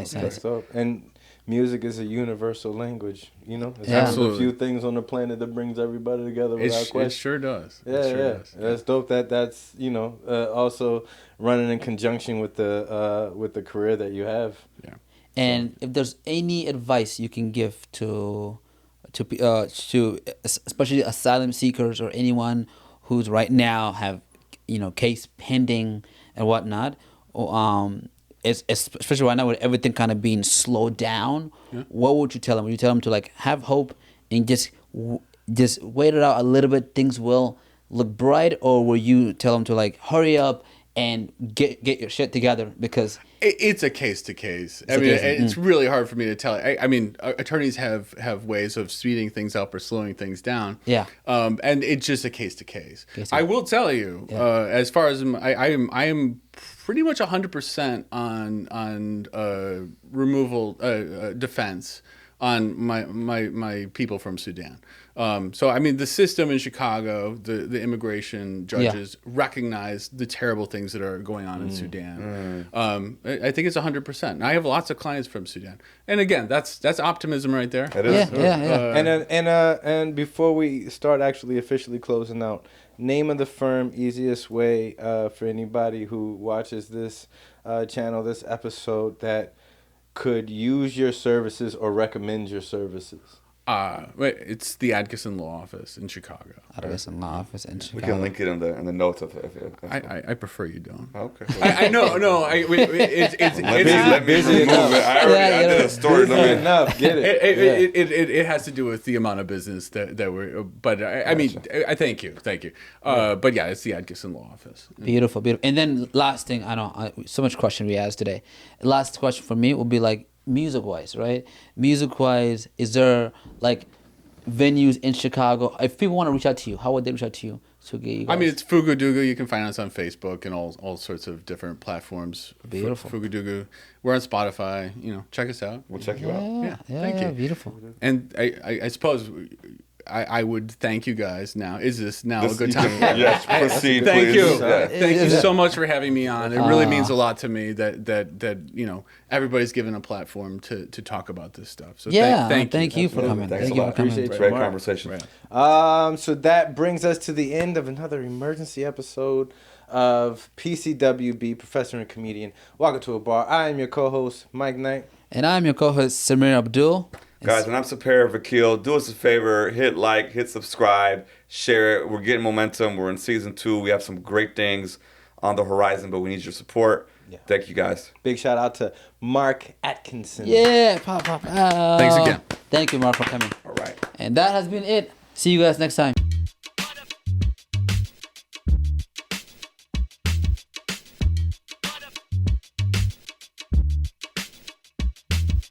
So, and music is a universal language. You know, it's Yeah. one of the Absolutely. few things on the planet that brings everybody together without It question. sure does. Yeah, It sure yeah, does. that's dope. That's also running in conjunction with the career that you have. Yeah. And if there's any advice you can give to especially asylum seekers or anyone who's right now have case pending and whatnot, especially right now with everything kind of being slowed down, what would you tell them? Would you tell them to like have hope and just wait it out a little bit, things will look bright, or will you tell them to like hurry up and get your shit together? Because It's a case to case. I mean, it's really hard for me to tell. I mean, attorneys have ways of speeding things up or slowing things down. Yeah. And it's just a case to case. I will tell you, as far as I am pretty much 100% on removal defense on my people from Sudan. So I mean, the system in Chicago, the immigration judges recognize the terrible things that are going on in Sudan. I think it's 100%. And I have lots of clients from Sudan, and again, that's optimism right there. It is. And before we start actually officially closing out, name of the firm, easiest way for anybody who watches this channel, this episode, that could use your services or recommend your services. It's the Atkinson Law Office in Chicago. Atkinson Law Office in Chicago. We can link it in the notes of it. I prefer you don't. Okay. I know. No. Let me remove it. I did a story. Enough. Get it. It has to do with the amount of business that we're. But I mean, I thank you. But yeah, it's the Atkinson Law Office. Beautiful. And then last thing, so much question we asked today. Last question for me will be like, music-wise, right? Music-wise, is there like venues in Chicago? If people want to reach out to you, how would they reach out to you to get you guys? I mean, it's Fugu Dugu. You can find us on Facebook and all sorts of different platforms. Beautiful. Fugu Dugu. We're on Spotify. Check us out. We'll check you out. Thank you. Beautiful. And I suppose I would thank you guys now. Is this now a good time? Yes, proceed, Thank please. you. Yeah. Thank you so much for having me on. It really means a lot to me that everybody's given a platform to talk about this stuff. So thank you for coming. Thanks Thank a you lot. for coming. Appreciate you, Great Mark. conversation. Right. So that brings us to the end of another emergency episode of PCWB, Professor and Comedian. Welcome to a bar. I am your co-host, Mike Knight. And I'm your co-host, Samir Abdul. Guys, and I'm Sepehr, Vakil. Do us a favor, hit like, hit subscribe, share it. We're getting momentum. We're in season 2. We have some great things on the horizon, but we need your support. Yeah. Thank you, guys. Big shout out to Mark Atkinson. Yeah, pop. Thanks again. Thank you, Mark, for coming. All right. And that has been it. See you guys next time.